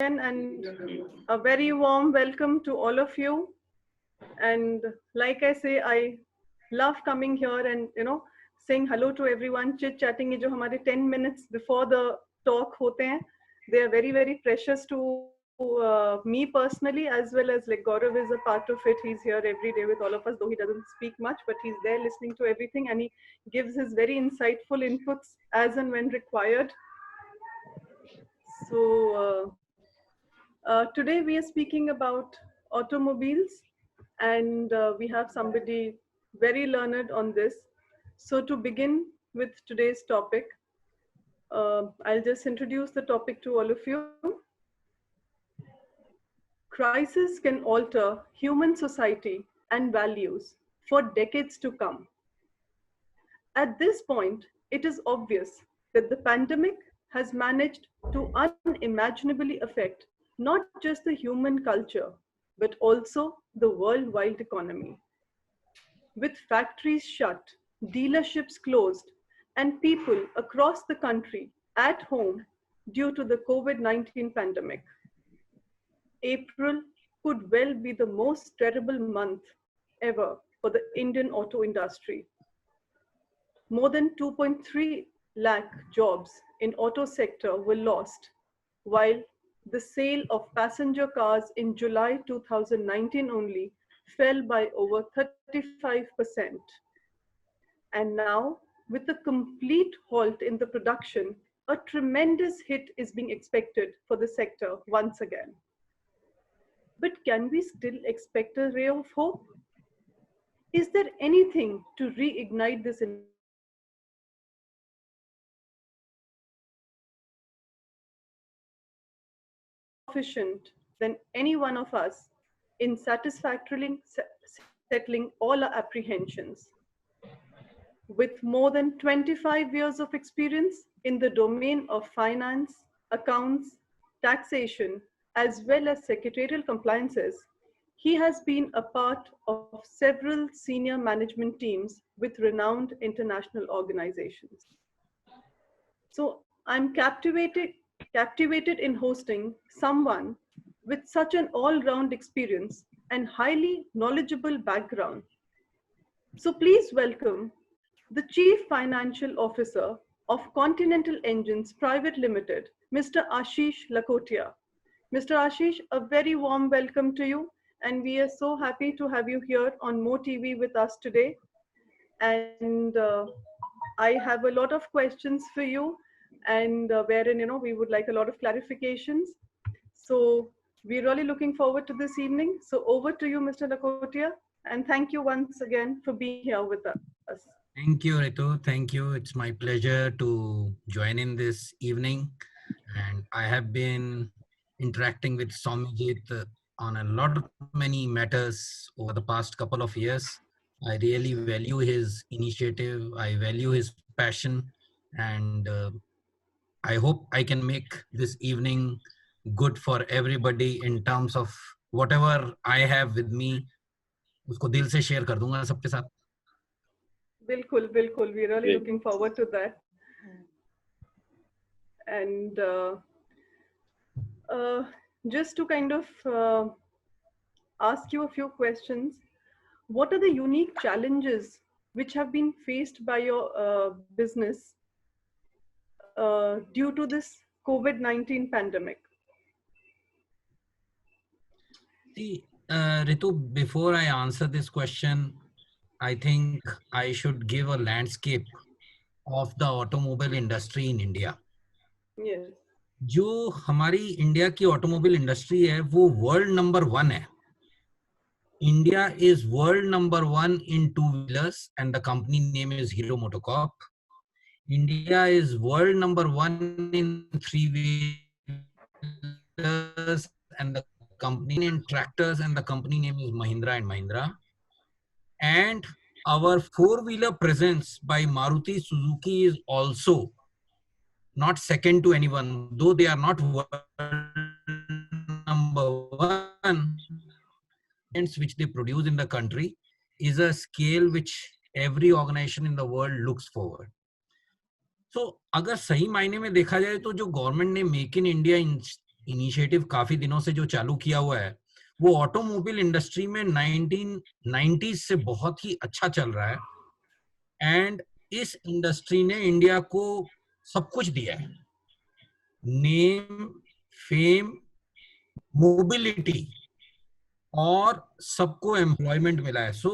And a very warm welcome to all of you. And like I say, I love coming here and saying hello to everyone, chit chatting. ये जो हमारे 10 minutes before the talk होते हैं, they are very very precious to me personally, as well as like Gaurav is a part of it. He's here every day with all of us, though he doesn't speak much, but he's there listening to everything and he gives his very insightful inputs as and when required. So today we are speaking about automobiles, and we have somebody very learned on this. So to begin with today's topic, I'll just introduce the topic to all of you. Crisis can alter human society and values for decades to come. At this point, it is obvious that the pandemic has managed to unimaginably affect not just the human culture, but also the worldwide economy. With factories shut, dealerships closed, and people across the country at home due to the COVID-19 pandemic, April could well be the most terrible month ever for the Indian auto industry. More than 2.3 lakh jobs in auto sector were lost, while the sale of passenger cars in July 2019 only fell by over 35%. And now, with the complete halt in the production, a tremendous hit is being expected for the sector once again. But can we still expect a ray of hope? Is there anything to reignite this industry? Efficient than any one of us in satisfactorily settling all our apprehensions. With more than 25 years of experience in the domain of finance, accounts, taxation, as well as secretarial compliances, he has been a part of several senior management teams with renowned international organizations. So I'm captivated in hosting someone with such an all-round experience and highly knowledgeable background. So please welcome the Chief Financial Officer of Continental Engines Private Limited, Mr. Ashish Lakotia. Mr. Ashish, a very warm welcome to you, and we are so happy to have you here on Mo TV with us today. And I have a lot of questions for you, and wherein we would like a lot of clarifications. So we're really looking forward to this evening. So over to you, Mr. Lakotia, and thank you once again for being here with us. Thank you, Ritu. Thank you. It's my pleasure to join in this evening. And I have been interacting with Somijit on a lot of many matters over the past couple of years. I really value his initiative. I value his passion. And I hope I can make this evening good for everybody in terms of whatever I have with me. उसको दिल से share कर दूंगा सबके साथ. Bilkul. We're really looking forward to that. And just to kind of ask you a few questions, what are the unique challenges which have been faced by your business due to this COVID-19 pandemic? See, Ritu, before I answer this question, I think I should give a landscape of the automobile industry in India. Yes. जो हमारी India की automobile industry है वो world number 1 है. India is world number 1 in two-wheelers and the company name is Hero Motocorp. India is world number 1 in three-wheelers and the company in tractors and the company name is Mahindra and Mahindra. And our four-wheeler presence by Maruti Suzuki is also not second to anyone, though they are not world number 1. Which they produce in the country is a scale which every organization in the world looks forward. So, अगर सही मायने में देखा जाए तो जो government ने make in India initiative काफी दिनों से जो चालू किया हुआ है वो ऑटोमोबाइल इंडस्ट्री में 1990s से बहुत ही अच्छा चल रहा है। एंड इस इंडस्ट्री ने इंडिया को सब कुछ दिया है, नेम, फेम, मोबिलिटी, और सबको एम्प्लॉयमेंट मिला है। सो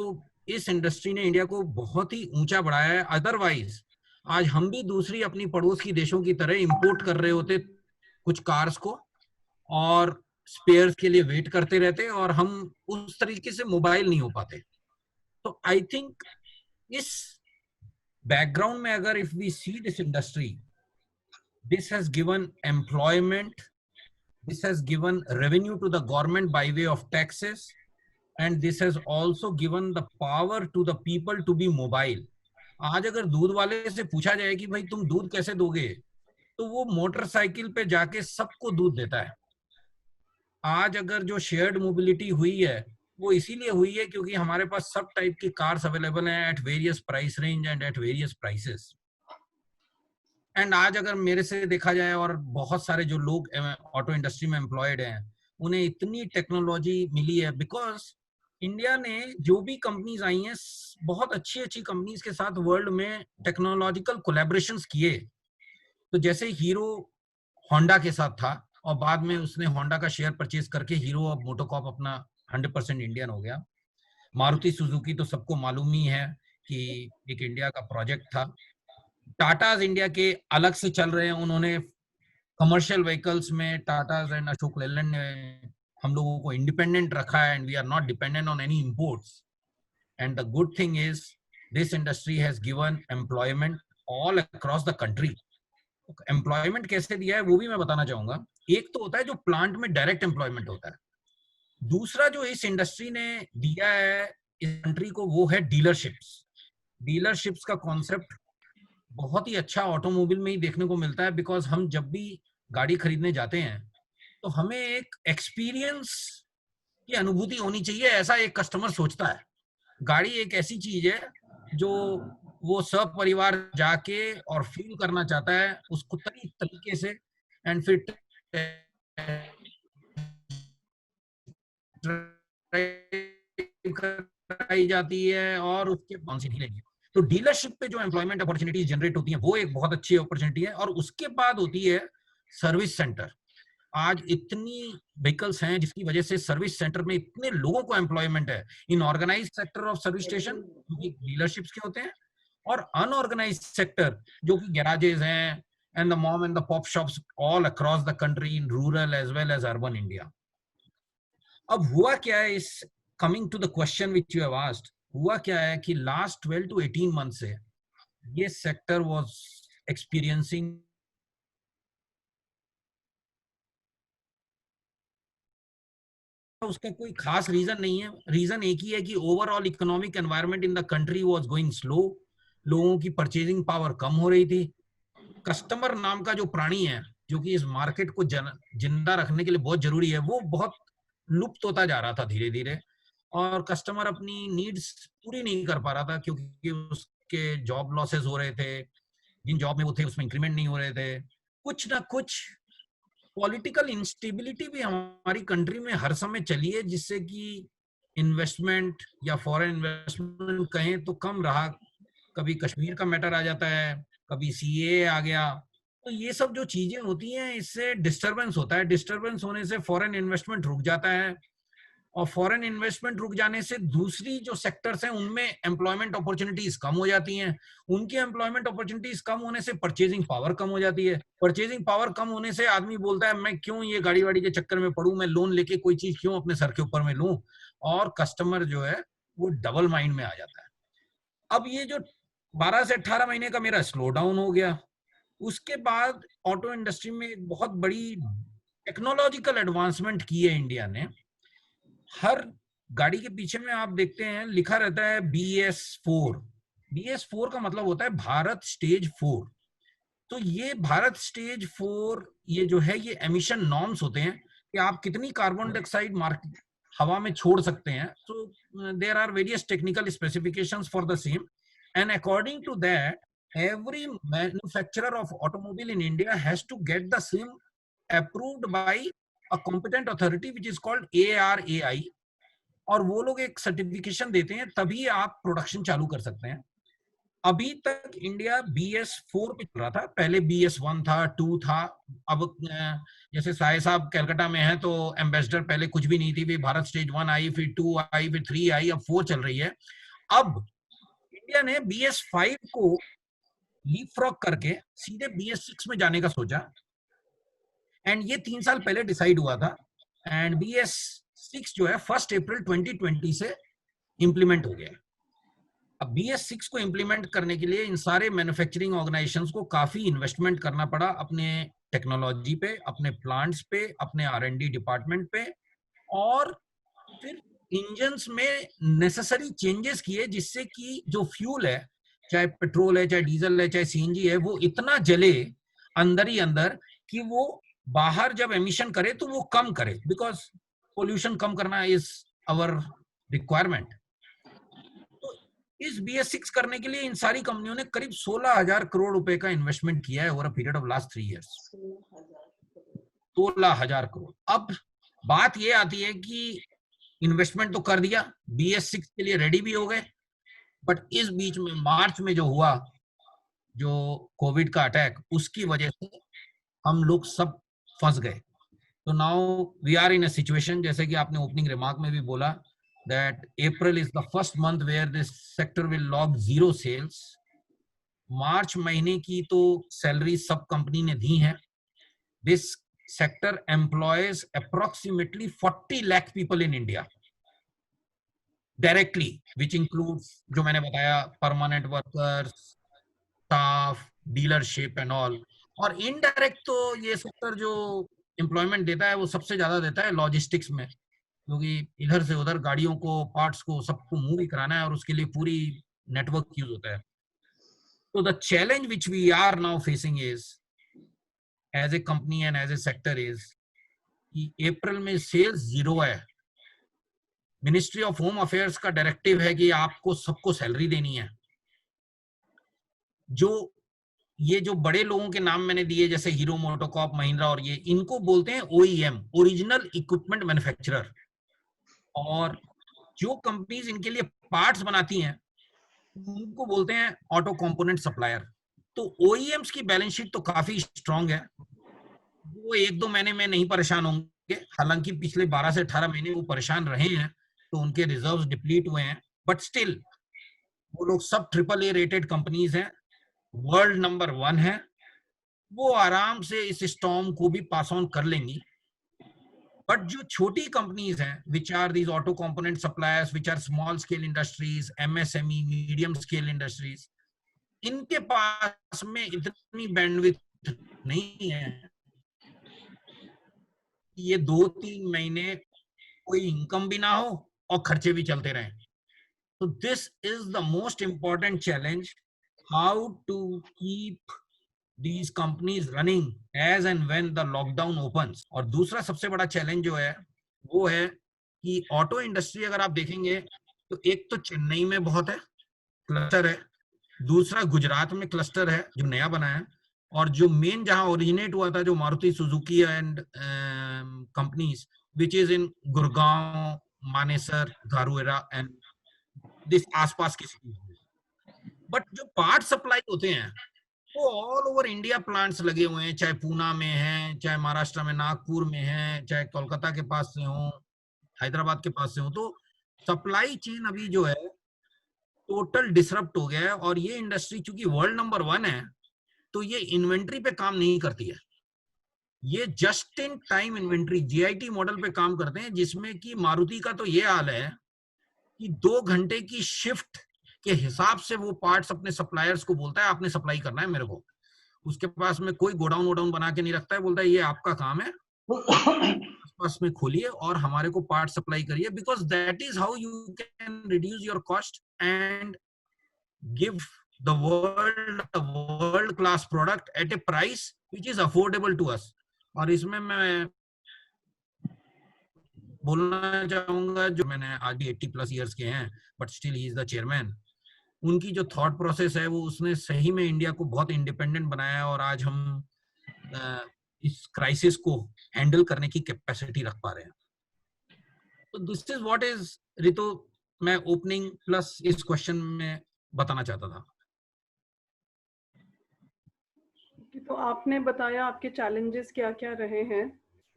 इस इंडस्ट्री ने इंडिया को बहुत ही ऊंचा बढ़ाया है। अदरवाइज आज हम भी दूसरी अपनी पड़ोस की देशों की तरह इंपोर्ट कर रहे होते कुछ कार्स को, और स्पेयर्स के लिए वेट करते रहते, और हम उस तरीके से मोबाइल नहीं हो पाते। तो आई थिंक इस बैकग्राउंड में अगर if we see this industry, this has given employment, this has given revenue to the government by way of taxes, and this has also given the power to the people to be mobile. आज अगर दूध वाले से पूछा जाए कि भाई तुम दूध कैसे दोगे, तो वो मोटरसाइकिल पे जाके सबको दूध देता है। आज अगर जो शेयर्ड मोबिलिटी हुई है वो इसीलिए हुई है क्योंकि हमारे पास सब टाइप की कार्स अवेलेबल हैं at various price range and at various prices. And आज अगर मेरे से देखा जाए, और बहुत सारे जो लोग ऑटो इंडस्ट्री में एम्प्लॉयड हैं, उन्हें इतनी टेक्नोलॉजी मिली है बिकॉज इंडिया ने जो भी कंपनीज आई हैं, बहुत अच्छी अच्छी कंपनीज के साथ वर्ल्ड में टेक्नोलॉजिकल कोलैबोरेशंस किए। तो जैसे हीरो होंडा के साथ था, और बाद में उसने होंडा का शेयर परचेज करके हीरो अब मोटोकॉप अपना 100% इंडियन हो गया। मारुति सुजुकी तो सबको मालूम ही है कि एक इंडिया का प्रोजेक्ट था। टाटाज इंडिया के अलग से चल रहे हैं, उन्होंने कमर्शियल व्हीकल्स में टाटाज एंड अशोक लेलैंड ने हम लोगों को इंडिपेंडेंट रखा है, and we are not dependent on any imports. And the good thing is this industry has given employment all across the country. Employment कैसे दिया है वो भी मैं बताना चाहूंगा। एक तो होता है जो प्लांट में डायरेक्ट एम्प्लॉयमेंट होता है, दूसरा जो इस इंडस्ट्री ने दिया है इस कंट्री को वो है डीलरशिप्स। डीलरशिप्स का कॉन्सेप्ट बहुत ही अच्छा ऑटोमोबाइल में ही देखने को मिलता है, बिकॉज हम जब भी गाड़ी खरीदने जाते हैं तो हमें एक एक्सपीरियंस की अनुभूति होनी चाहिए, ऐसा एक कस्टमर सोचता है। गाड़ी एक ऐसी चीज है जो वो सब परिवार जाके और फील करना चाहता है उसको तरीके से, एंड फिर कराई जाती है और उसके कौन सी डीलेंगे। तो डीलरशिप पे जो एम्प्लॉयमेंट अपॉर्चुनिटीज जनरेट होती हैं वो एक बहुत अच्छी अपॉर्चुनिटी है। और उसके बाद होती है सर्विस सेंटर। आज इतनी व्हीकल्स हैं जिसकी वजह से सर्विस सेंटर में इतने लोगों को एम्प्लॉयमेंट है in organise sector of service station जो कि डीलरशिप्स के होते हैं, और अनऑर्गेनाइज सेक्टर जो कि गैराजेस हैं and the mom and the pop shops all across the country in rural as well as urban India. अब हुआ क्या है, इस coming to the question which you have asked, हुआ क्या है कि लास्ट 12 to 18 मंथ से ये सेक्टर वाज एक्सपीरियंसिंग उसका कोई खास रीजन नहीं है। रीजन एक ही है कि overall economic environment in the country was going slow, लोगों की परचेजिंग पावर कम हो रही थी। कस्टमर नाम का जो प्राणी है जो कि इस मार्केट को जिंदा रखने के लिए बहुत जरूरी है, वो बहुत लुप्त होता जा रहा था धीरे धीरे, और कस्टमर अपनी नीड्स पूरी नहीं कर पा रहा था क्योंकि उसके जॉब लॉसेस हो रहे थे, जिन जॉब में वो थे उसमें इंक्रीमेंट नहीं हो रहे थे, कुछ ना कुछ पॉलिटिकल इंस्टेबिलिटी भी हमारी कंट्री में हर समय चली है, जिससे कि इन्वेस्टमेंट या फॉरेन इन्वेस्टमेंट कहें तो कम रहा। कभी कश्मीर का मैटर आ जाता है, कभी सीए आ गया, तो ये सब जो चीजें होती हैं इससे डिस्टरबेंस होता है। डिस्टरबेंस होने से फॉरेन इन्वेस्टमेंट रुक जाता है, और फॉरेन इन्वेस्टमेंट रुक जाने से दूसरी जो सेक्टर्स हैं उनमें एम्प्लॉयमेंट अपॉर्चुनिटीज कम हो जाती हैं। उनकी एम्प्लॉयमेंट अपॉर्चुनिटीज कम होने से परचेजिंग पावर कम हो जाती है। परचेजिंग पावर कम होने से आदमी बोलता है मैं क्यों ये गाड़ी वाड़ी के चक्कर में पड़ूं, मैं लोन लेके कोई चीज क्यों अपने सर के ऊपर में लूं, और कस्टमर जो है वो डबल माइंड में आ जाता है। अब ये जो 12 से 18 महीने का मेरा स्लो डाउन हो गया, उसके बाद ऑटो इंडस्ट्री में एक बहुत बड़ी टेक्नोलॉजिकल एडवांसमेंट की है इंडिया ने। हर गाड़ी के पीछे में आप देखते हैं लिखा रहता है BS4। BS4 का मतलब होता है भारत स्टेज 4। तो ये भारत स्टेज 4 ये जो है ये एमिशन नॉर्म्स होते हैं कि आप कितनी कार्बन डाइऑक्साइड मार्केट हवा में छोड़ सकते हैं। तो there are various technical specifications for the same, and according to that every manufacturer of automobile in India has to get the same approved by a competent authority which is called ARAI, और वो लोग एक certification देते हैं, तभी आप production चालू कर सकते हैं। अभी तक इंडिया BS4 पे चल रहा था, पहले BS1 था, 2 था। अब जैसे साय साहब कलकत्ता में है, तो एम्बेसडर पहले कुछ भी नहीं थी, फिर भारत स्टेज 1 आई, फिर 2 आई, फिर 3 आई, अब 4 चल रही है। अब इंडिया ने BS5 को लीपफ्रॉग करके सीधे BS6 में जाने का सोचा, एंड ये 3 साल पहले डिसाइड हुआ था, एंड BS6 जो है 1 अप्रैल 2020 से इंप्लीमेंट हो गया। अब BS6 को इंप्लीमेंट करने के लिए इन सारे मैन्युफैक्चरिंग ऑर्गेनाइजेशंस को काफी इन्वेस्टमेंट करना पड़ा, अपने टेक्नोलॉजी पे, अपने प्लांट्स पे, अपने R&D डिपार्टमेंट पे, और फिर इंजन्स में नेसेसरी चेंजेस किए, जिससे कि जो फ्यूल है, चाहे पेट्रोल है, चाहे डीजल है, चाहे CNG है, वो इतना जले अंदर ही अंदर कि वो बाहर जब एमिशन करे तो वो कम करे, बिकॉज पोल्यूशन कम करना इज आवर रिक्वायरमेंट। तो इस BS6 करने के लिए इन सारी कंपनियों ने करीब 16,000 करोड़ रुपए का इन्वेस्टमेंट किया है over a period of last 3 years. 16,000 crore. अब बात ये आती है कि इन्वेस्टमेंट तो कर दिया, BS6 के लिए रेडी भी हो गए, बट इस बीच में मार्च में जो हुआ, जो कोविड का अटैक, उसकी वजह से हम लोग सब फंस गए। तो now we are in a situation, जैसे कि आपने ओपनिंग रिमार्क में भी बोला, that April is the first month where this sector will log 0 sales. मार्च महीने की तो सैलरी सब कंपनी ने दी है। This sector employees approximately 40 lakh people in India directly, which includes, जो मैंने बताया, permanent workers, staff, dealership and all. और इनडायरेक्ट तो ये सेक्टर जो एम्प्लॉयमेंट देता है वो सबसे ज्यादा देता है लॉजिस्टिक्स में, क्योंकि इधर से उधर गाड़ियों को, पार्ट्स को, सबको मूव ही कराना है, और उसके लिए पूरी नेटवर्क यूज होता है। तो the challenge which we are now facing is, as a company and as a sector, is कि अप्रैल में सेल्स 0 है। मिनिस्ट्री ऑफ होम अफेयर्स का डायरेक्टिव है कि आपको सबको सैलरी देनी है। ये जो बड़े लोगों के नाम मैंने दिए, जैसे हीरो मोटोकॉर्प, महिंद्रा, और ये, इनको बोलते हैं OEM, ओरिजिनल इक्विपमेंट मैन्युफैक्चरर। और जो कंपनीज इनके लिए पार्ट्स बनाती हैं उनको बोलते हैं ऑटो कंपोनेंट सप्लायर। तो OEMs की बैलेंस शीट तो काफी स्ट्रांग है, वो 1-2 महीने में नहीं परेशान होंगे, हालांकि पिछले 12 से 18 महीने वो परेशान रहे हैं, तो उनके रिजर्व्स डिप्लीट हुए हैं, बट स्टिल वो लोग सब AAA रेटेड कंपनीज हैं, वर्ल्ड नंबर 1 है, वो आराम से इस स्टॉर्म को भी पास ऑन कर लेंगी। बट जो छोटी कंपनीज हैं, which are these auto component suppliers, which are small scale industries, MSME, medium scale industries, इनके पास में इतनी बैंडविड्थ नहीं है ये 2-3 महीने कोई इनकम भी ना हो और खर्चे भी चलते रहें। तो this is the most important challenge, how to keep these companies running as and when the lockdown opens। और दूसरा सबसे बड़ा चैलेंज जो है वो है कि ऑटो इंडस्ट्री अगर आप देखेंगे तो एक तो चेन्नई में बहुत है, क्लस्टर है, दूसरा गुजरात में क्लस्टर है जो नया बना है, और जो मेन जहां ओरिजिनेट हुआ था, जो Maruti Suzuki and companies, which is in Gurgaon, Manesar, Dharuhera and this आसपास की सिटीज। बट जो पार्ट सप्लाई होते हैं वो ऑल ओवर इंडिया प्लांट्स लगे हुए हैं, चाहे पूना में है, चाहे महाराष्ट्र में नागपुर में है, चाहे कोलकाता के पास से हो, हैदराबाद के पास से हो। तो सप्लाई चेन अभी जो है टोटल डिसरप्ट हो गया है, और ये इंडस्ट्री चूंकि वर्ल्ड नंबर 1 है, तो ये इन्वेंट्री पे काम नहीं करती है, ये just in time inventory, JIT model पे काम करते हैं, जिसमें कि मारुति का तो ये हाल है कि 2 घंटे की शिफ्ट के हिसाब से वो पार्ट्स अपने सप्लायर्स को बोलता है, आपने सप्लाई करना है मेरे को। उसके पास में कोई गोडाउन वोडाउन बना के नहीं रखता है, बोलता है ये आपका काम है, आसपास में खोलिए और हमारे को पार्ट सप्लाई करिए, because that is how you can reduce your cost and give the world class product at a price which is affordable to us. और इसमें मैं बोलना चाहूंगा, जो मैंने आज भी 80+ ईयर्स के हैं, but still he is the chairman, उनकी जो थॉट प्रोसेस है वो उसने सही में इंडिया को बहुत इंडिपेंडेंट बनाया, और आज हम इस क्राइसिस को हैंडल हैंडल करने की कैपेसिटी रख पा रहे हैं। तो this is what is Ritu, मैं ओपनिंग प्लस इस क्वेश्चन में बताना चाहता था। तो आपने बताया आपके चैलेंजेस क्या क्या रहे हैं,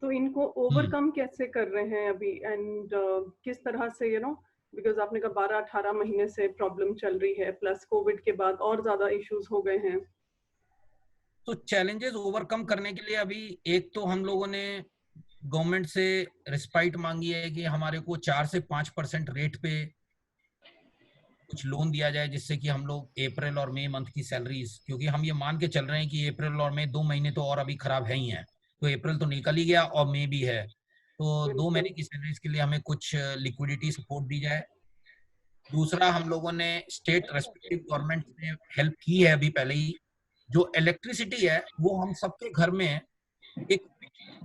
तो इनको हम्म। ओवरकम कैसे कर रहे हैं अभी, एंड किस तरह से बिकॉज आपने कहा 12-18 महीने से प्रॉब्लम चल रही है, प्लस कोविड के बाद और ज्यादा इश्यूज हो गए हैं। तो चैलेंजेस ओवरकम करने के लिए अभी एक तो हम लोगों ने गवर्नमेंट से रिस्पाइट मांगी है कि हमारे को 4 से 5% रेट पे कुछ लोन दिया जाए, जिससे कि हम लोग अप्रैल और मई मंथ की सैलरीज, क्योंकि हम ये मान के चल रहे हैं कि अप्रैल और मई 2 महीने तो और अभी खराब है ही हैं, तो अप्रैल तो निकल ही गया और मई भी है, तो 2 महीने बिल्कुल। की सैलरीज के लिए हमें कुछ लिक्विडिटी सपोर्ट दी जाए। दूसरा, हम लोगों ने स्टेट रेस्पेक्टिव गवर्नमेंट ने हेल्प की है अभी पहले ही। जो इलेक्ट्रिसिटी है वो हम सबके घर में एक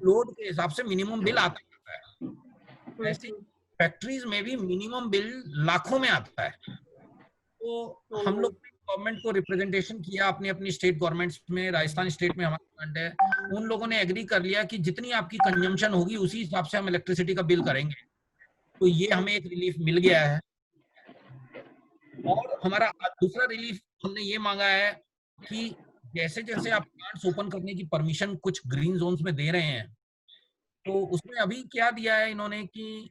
लोड के हिसाब से मिनिमम बिल आता है, ऐसे हम्म। फैक्ट्रीज में भी मिनिमम बिल लाखों में आता है। तो हम ओहो। लोग ने गवर्नमेंट को रिप्रेजेंटेशन किया अपनी अपनी स्टेट गवर्नमेंट्स में। राजस्थान स्टेट में हमारा फंड है, उन लोगों ने एग्री कर लिया कि जितनी आपकी कंजम्पशन होगी उसी हिसाब से हम इलेक्ट्रिसिटी का बिल करेंगे। तो ये हमें एक रिलीफ मिल गया है। और हमारा दूसरा रिलीफ हमने ये मांगा है कि जैसे जैसे आप प्लांट्स ओपन करने की परमिशन कुछ ग्रीन जोन्स में दे रहे हैं, तो उसमें अभी क्या दिया है इन्होंने कि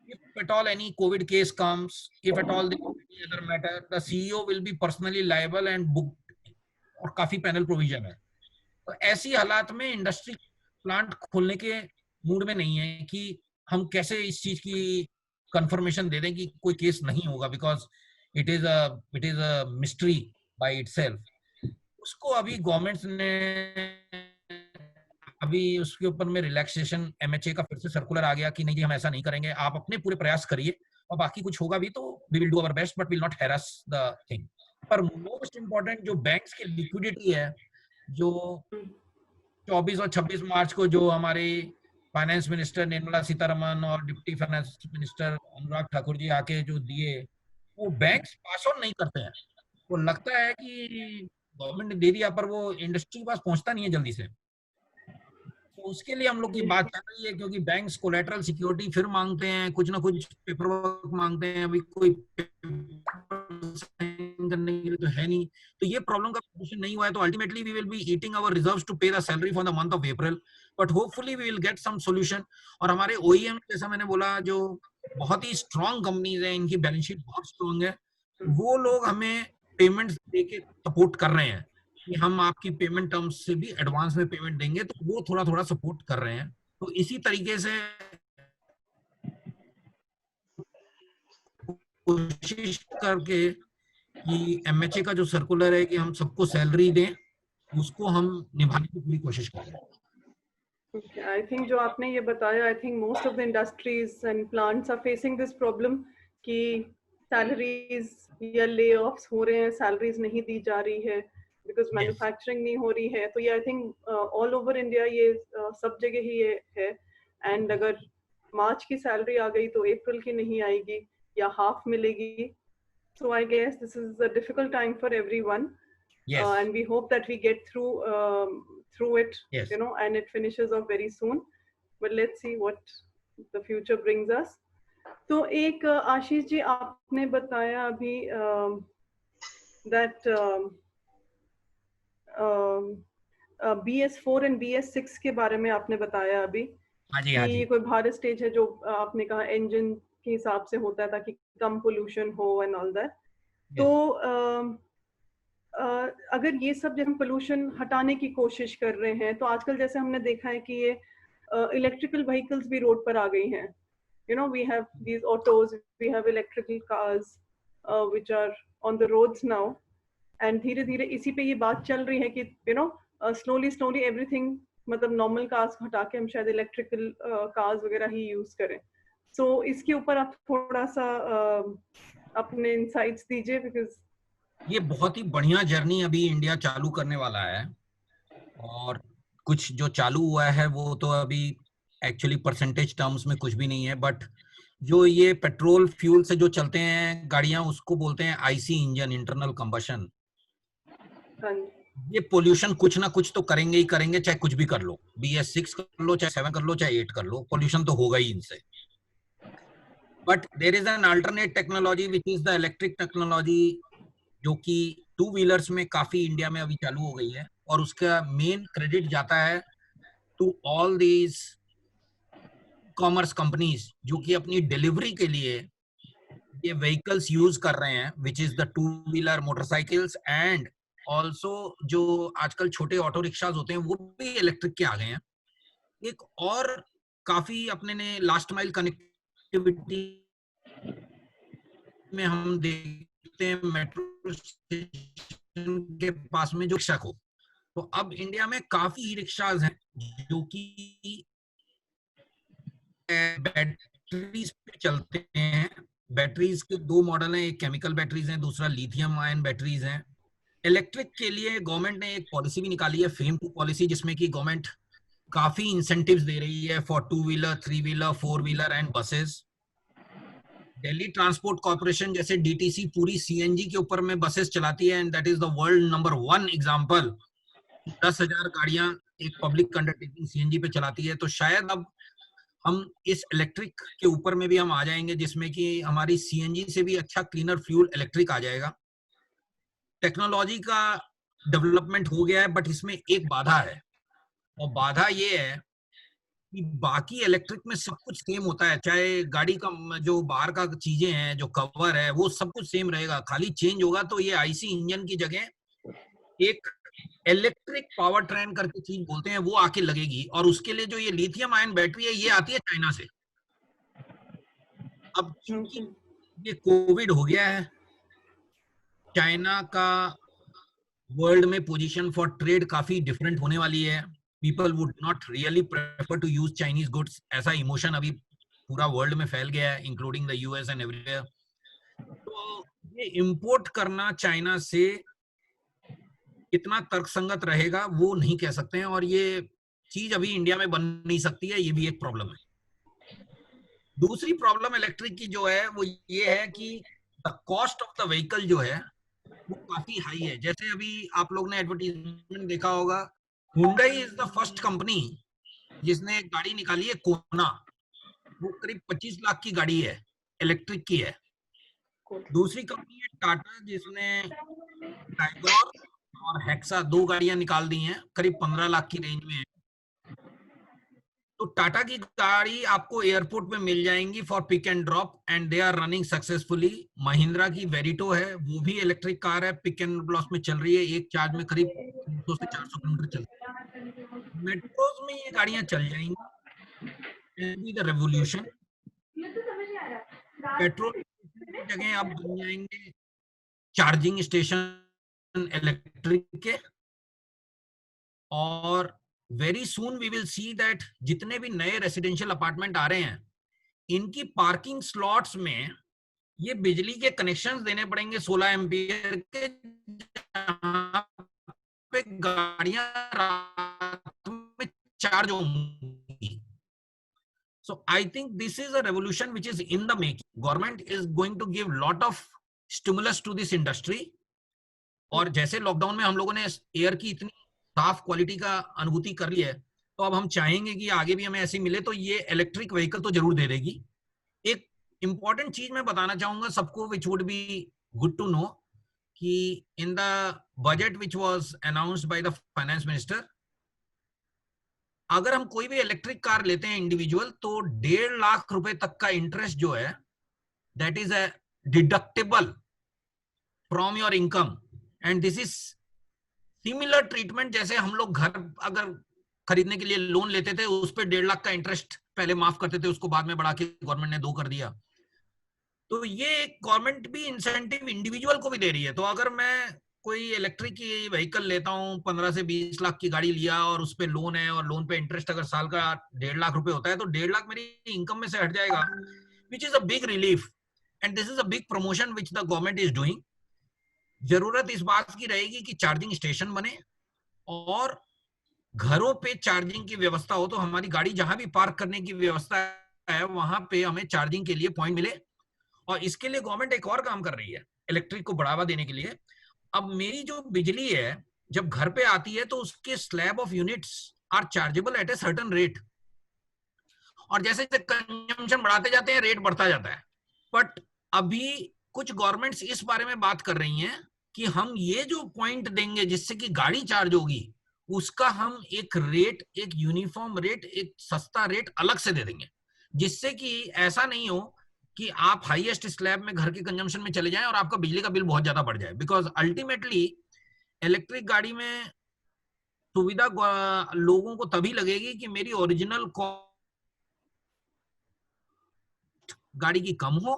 if at all any COVID case comes, if at all there is any other matter, the CEO will be personally liable and booked, और काफी पैनल प्रोविजन है। तो ऐसी हालात में इंडस्ट्री प्लांट खोलने के मूड में नहीं है कि हम कैसे इस चीज की कंफर्मेशन दे दें कि कोई केस नहीं होगा, because it is a mystery by itself. उसको अभी गवर्नमेंट ने अभी उसके ऊपर में रिलैक्सेशन, एमएचए का फिर से सर्कुलर आ गया कि नहीं जी हम ऐसा नहीं करेंगे, आप अपने पूरे प्रयास करिए और बाकी कुछ होगा भी तो we will do our best but will not harass the thing. पर मोस्ट इंपॉर्टेंट जो बैंक्स की लिक्विडिटी है, जो 24 और 26 मार्च को जो हमारे फाइनेंस मिनिस्टर निर्मला सीतारमन और deputy finance minister Anurag Thakur ji आके जो दिए, वो बैंक्स पास ऑन नहीं करते हैं। वो लगता है कि गवर्नमेंट ने दे दिया पर वो इंडस्ट्री के पास पहुंचता नहीं है जल्दी से। तो उसके लिए हम लोग की बात चल रही है, क्योंकि बैंक्स कोलेटरल सिक्योरिटी फिर मांगते हैं, कुछ ना कुछ पेपर वर्क मांगते हैं, अभी कोई साइन करने के लिए तो है नहीं। तो ये प्रॉब्लम का सॉल्यूशन नहीं हुआ है, तो ultimately we will be eating our reserves to pay the salary for the month of April, but hopefully we will get some solution. और हमारे ओईएम, जैसा मैंने बोला, जो बहुत ही स्ट्रॉन्ग कंपनीज हैं, इनकी बैलेंस शीट बहुत स्ट्रॉन्ग है, वो लोग हमें पेमेंट्स देके सपोर्ट कर रहे हैं कि हम आपकी पेमेंट टर्म्स से भी एडवांस में पेमेंट देंगे, तो वो थोड़ा थोड़ा सपोर्ट कर रहे हैं। तो इसी तरीके से कोशिश करके कि एमएचए का जो सर्कुलर है कि हम सबको सैलरी दें, उसको हम निभाने की पूरी कोशिश कर रहे हैं। आई थिंक जो आपने ये बताया, I think most of the industries and plants are facing this problem कि सैलरीज या ले ऑफ्स हो रहे हैं, सैलरीज नहीं दी जा रही है बिकॉज Yes. मैन्युफैक्चरिंग नहीं हो रही है। तो ये I think all over India ये सब जगह ही ये है। एंड अगर मार्च की सैलरी आ गई तो अप्रैल की नहीं आएगी या हाफ मिलेगी। So I guess this is a difficult time for everyone, Yes. and we hope that we get through it, Yes. and it finishes off very soon. But let's see what the future brings us. तो एक आशीष जी, आपने बताया अभी that BS4 and BS6 के बारे में आपने बताया अभी हाँ जी, कि हाँ ये जी। कोई भारत स्टेज है जो आपने कहा इंजन के हिसाब से होता है ताकि कम पोल्यूशन हो एंड ऑल दैट। तो Yes. अगर ये सब जब हम पोल्यूशन हटाने की कोशिश कर रहे हैं, तो आजकल जैसे हमने देखा है कि ये इलेक्ट्रिकल व्हीकल्स भी रोड पर आ गई हैं। We have these autos, we have electrical cars which are on the roads now, and धीरे धीरे इसी पे ये बात चल रही है कि स्लोली स्लोली एवरीथिंग, मतलब नॉर्मल कार्स हटा के हम शायद इलेक्ट्रिकल कार्स वगैरह ही यूज करें। सो इसके ऊपर आप थोड़ा सा अपने इंसाइट्स दीजिए, बिकॉज ये बहुत ही बढ़िया जर्नी अभी इंडिया चालू करने वाला है, और कुछ जो चालू हुआ है वो तो अभी एक्चुअली परसेंटेज टर्म्स में कुछ भी नहीं है, बट जो ये पेट्रोल फ्यूल से जो चलते हैं गाड़ियां, उसको बोलते हैं आईसी इंजन, इंटरनल कंबशन। हाँ जी। ये पोल्यूशन कुछ ना कुछ तो करेंगे ही करेंगे, चाहे कुछ भी कर लो, BS6 कर लो, चाहे 7 कर लो, चाहे 8 कर लो, पोल्यूशन तो होगा ही इनसे। But there is an alternate technology which is the electric technology, जो कि टू व्हीलर्स में काफी इंडिया में अभी चालू हो गई है, और उसका मेन क्रेडिट जाता है to all these commerce companies जो कि अपनी डिलीवरी के लिए ये व्हीकल्स यूज कर रहे हैं, which is the two wheeler motorcycles, and also जो आजकल छोटे ऑटो रिक्शाज होते हैं वो भी इलेक्ट्रिक के आ गए हैं। एक और काफी अपने ने लास्ट माइल कनेक्टिविटी में हम देखते हैं मेट्रो स्टेशन के पास में जो रिक्शा को, तो अब इंडिया में काफी ई रिक्शाज हैं जो कि बैटरीज पे चलते हैं। बैटरीज के दो मॉडल हैं, एक केमिकल बैटरीज हैं, दूसरा लिथियम आयन बैटरीज हैं। इलेक्ट्रिक के लिए गवर्नमेंट ने एक पॉलिसी भी निकाली है, फेम टू पॉलिसी, जिसमें कि गवर्नमेंट काफी इंसेंटिव्स दे रही है for two wheeler, three wheeler, four wheeler and buses. Delhi transport corporation जैसे डीटीसी पूरी सीएनजी के ऊपर में बसेस चलाती है, and that is the world number 1 example. 10,000 गाड़ियां एक पब्लिक अंडरटेकिंग सीएनजी पे चलाती है। तो शायद अब हम इस इलेक्ट्रिक के ऊपर में भी हम आ जाएंगे, जिसमें कि हमारी सीएनजी से भी अच्छा क्लीनर फ्यूल इलेक्ट्रिक आ जाएगा। टेक्नोलॉजी का डेवलपमेंट हो गया है, बट इसमें एक बाधा है, और बाधा ये है कि बाकी इलेक्ट्रिक में सब कुछ सेम होता है, चाहे गाड़ी का जो बाहर का चीजें हैं, जो कवर है, वो सब कुछ सेम रहेगा, खाली चेंज होगा तो ये आईसी इंजन की जगह एक इलेक्ट्रिक पावर ट्रेन करके चीज बोलते हैं वो आके लगेगी, और उसके लिए जो ये लिथियम आयन बैटरी है ये आती है चाइना से। अब चूंकि ये कोविड हो गया है, चाइना का वर्ल्ड में पोजीशन फॉर ट्रेड काफी डिफरेंट होने वाली है। People would not really prefer to use Chinese goods, ऐसा इमोशन अभी पूरा वर्ल्ड में फैल गया है, including the US and everywhere. तो ये इंपोर्ट करना चाइना से कितना तर्कसंगत रहेगा वो नहीं कह सकते हैं, और ये चीज अभी इंडिया में बन नहीं सकती है, ये भी एक प्रॉब्लम है। दूसरी प्रॉब्लम इलेक्ट्रिक की जो है वो ये है कि the cost of the vehicle जो है वो काफी हाई है। जैसे अभी आप लोग ने एडवर्टीजमेंट देखा होगा, Hyundai is the first company जिसने एक गाड़ी निकाली है कोना, वो करीब 25 लाख की गाड़ी है, इलेक्ट्रिक की है। दूसरी कंपनी है टाटा, जिसने टाइगोर और हेक्सा दो गाड़ियां निकाल दी हैं, करीब 15 लाख की रेंज में है। तो टाटा की गाड़ी आपको एयरपोर्ट पे मिल जाएंगी for pick and drop, and they are running successfully. Mahindra की वेरिटो है, वो भी इलेक्ट्रिक कार है, पिक एंड ड्रॉप में चल रही है, एक चार्ज में करीब 300 से 400 किलोमीटर चलती है। मेट्रोज में ये गाड़ियां चल जाएंगी, द रेवोल्यूशन। पेट्रोल की जगह अब बन जाएंगे चार्जिंग स्टेशन इलेक्ट्रिक के, और very soon we will see that जितने भी नए रेसिडेंशियल अपार्टमेंट आ रहे हैं, इनकी पार्किंग स्लॉट्स में ये बिजली के कनेक्शंस देने पड़ेंगे 16 एम्पियर के, जहां पे गाड़ियां रात में चार्ज होंगी। So I think this is a revolution which is in the making. Government is going to give lot of stimulus to this industry. और जैसे लॉकडाउन में हम लोगों ने एयर की इतनी साफ क्वालिटी का अनुभूति कर ली है, तो अब हम चाहेंगे कि आगे भी हमें ऐसी मिले, तो ये इलेक्ट्रिक व्हीकल तो जरूर दे देगी। एक इंपॉर्टेंट चीज मैं बताना चाहूंगा सबको, which would be good to know, कि in the budget which was announced by the finance minister, अगर हम कोई भी इलेक्ट्रिक कार लेते हैं इंडिविजुअल, तो 1.5 लाख रुपए तक का इंटरेस्ट जो है that is a deductible from your income, and this is similar treatment जैसे हम लोग घर अगर खरीदने के लिए लोन लेते थे, उस पर 1.5 लाख का इंटरेस्ट पहले माफ करते थे, उसको बाद में बढ़ा के गवर्नमेंट ने 2 कर दिया। तो ये गवर्नमेंट भी इंसेंटिव इंडिविजुअल को भी दे रही है। तो अगर मैं कोई इलेक्ट्रिक की व्हीकल लेता हूँ, 15 से 20 लाख की गाड़ी लिया, और उस पर लोन है, और लोन पे इंटरेस्ट अगर साल का 1.5 लाख रुपए होता है, तो 1.5 लाख मेरी इनकम में से हट जाएगा, which is a big relief, and this is a big promotion which the government is doing. जरूरत इस बात की रहेगी कि चार्जिंग स्टेशन बने, और घरों पे चार्जिंग की व्यवस्था हो, तो हमारी गाड़ी जहां भी पार्क करने की व्यवस्था है वहां पे हमें चार्जिंग के लिए पॉइंट मिले। और इसके लिए गवर्नमेंट एक और काम कर रही है इलेक्ट्रिक को बढ़ावा देने के लिए। अब मेरी जो बिजली है जब घर पे आती है तो उसके slab of units are chargeable at a certain rate, और जैसे जैसे कंजम्पशन बढ़ाते जाते हैं रेट बढ़ता जाता है। बट अभी कुछ गवर्नमेंट्स इस बारे में बात कर रही हैं कि हम ये जो पॉइंट देंगे जिससे कि गाड़ी चार्ज होगी, उसका हम एक रेट, एक यूनिफॉर्म रेट, एक सस्ता रेट अलग से दे देंगे, जिससे कि ऐसा नहीं हो कि आप हाईएस्ट स्लैब में घर के कंजम्पशन में चले जाएं और आपका बिजली का बिल बहुत ज्यादा बढ़ जाए। बिकॉज अल्टीमेटली इलेक्ट्रिक गाड़ी में सुविधा लोगों को तभी लगेगी कि मेरी ओरिजिनल गाड़ी की कम हो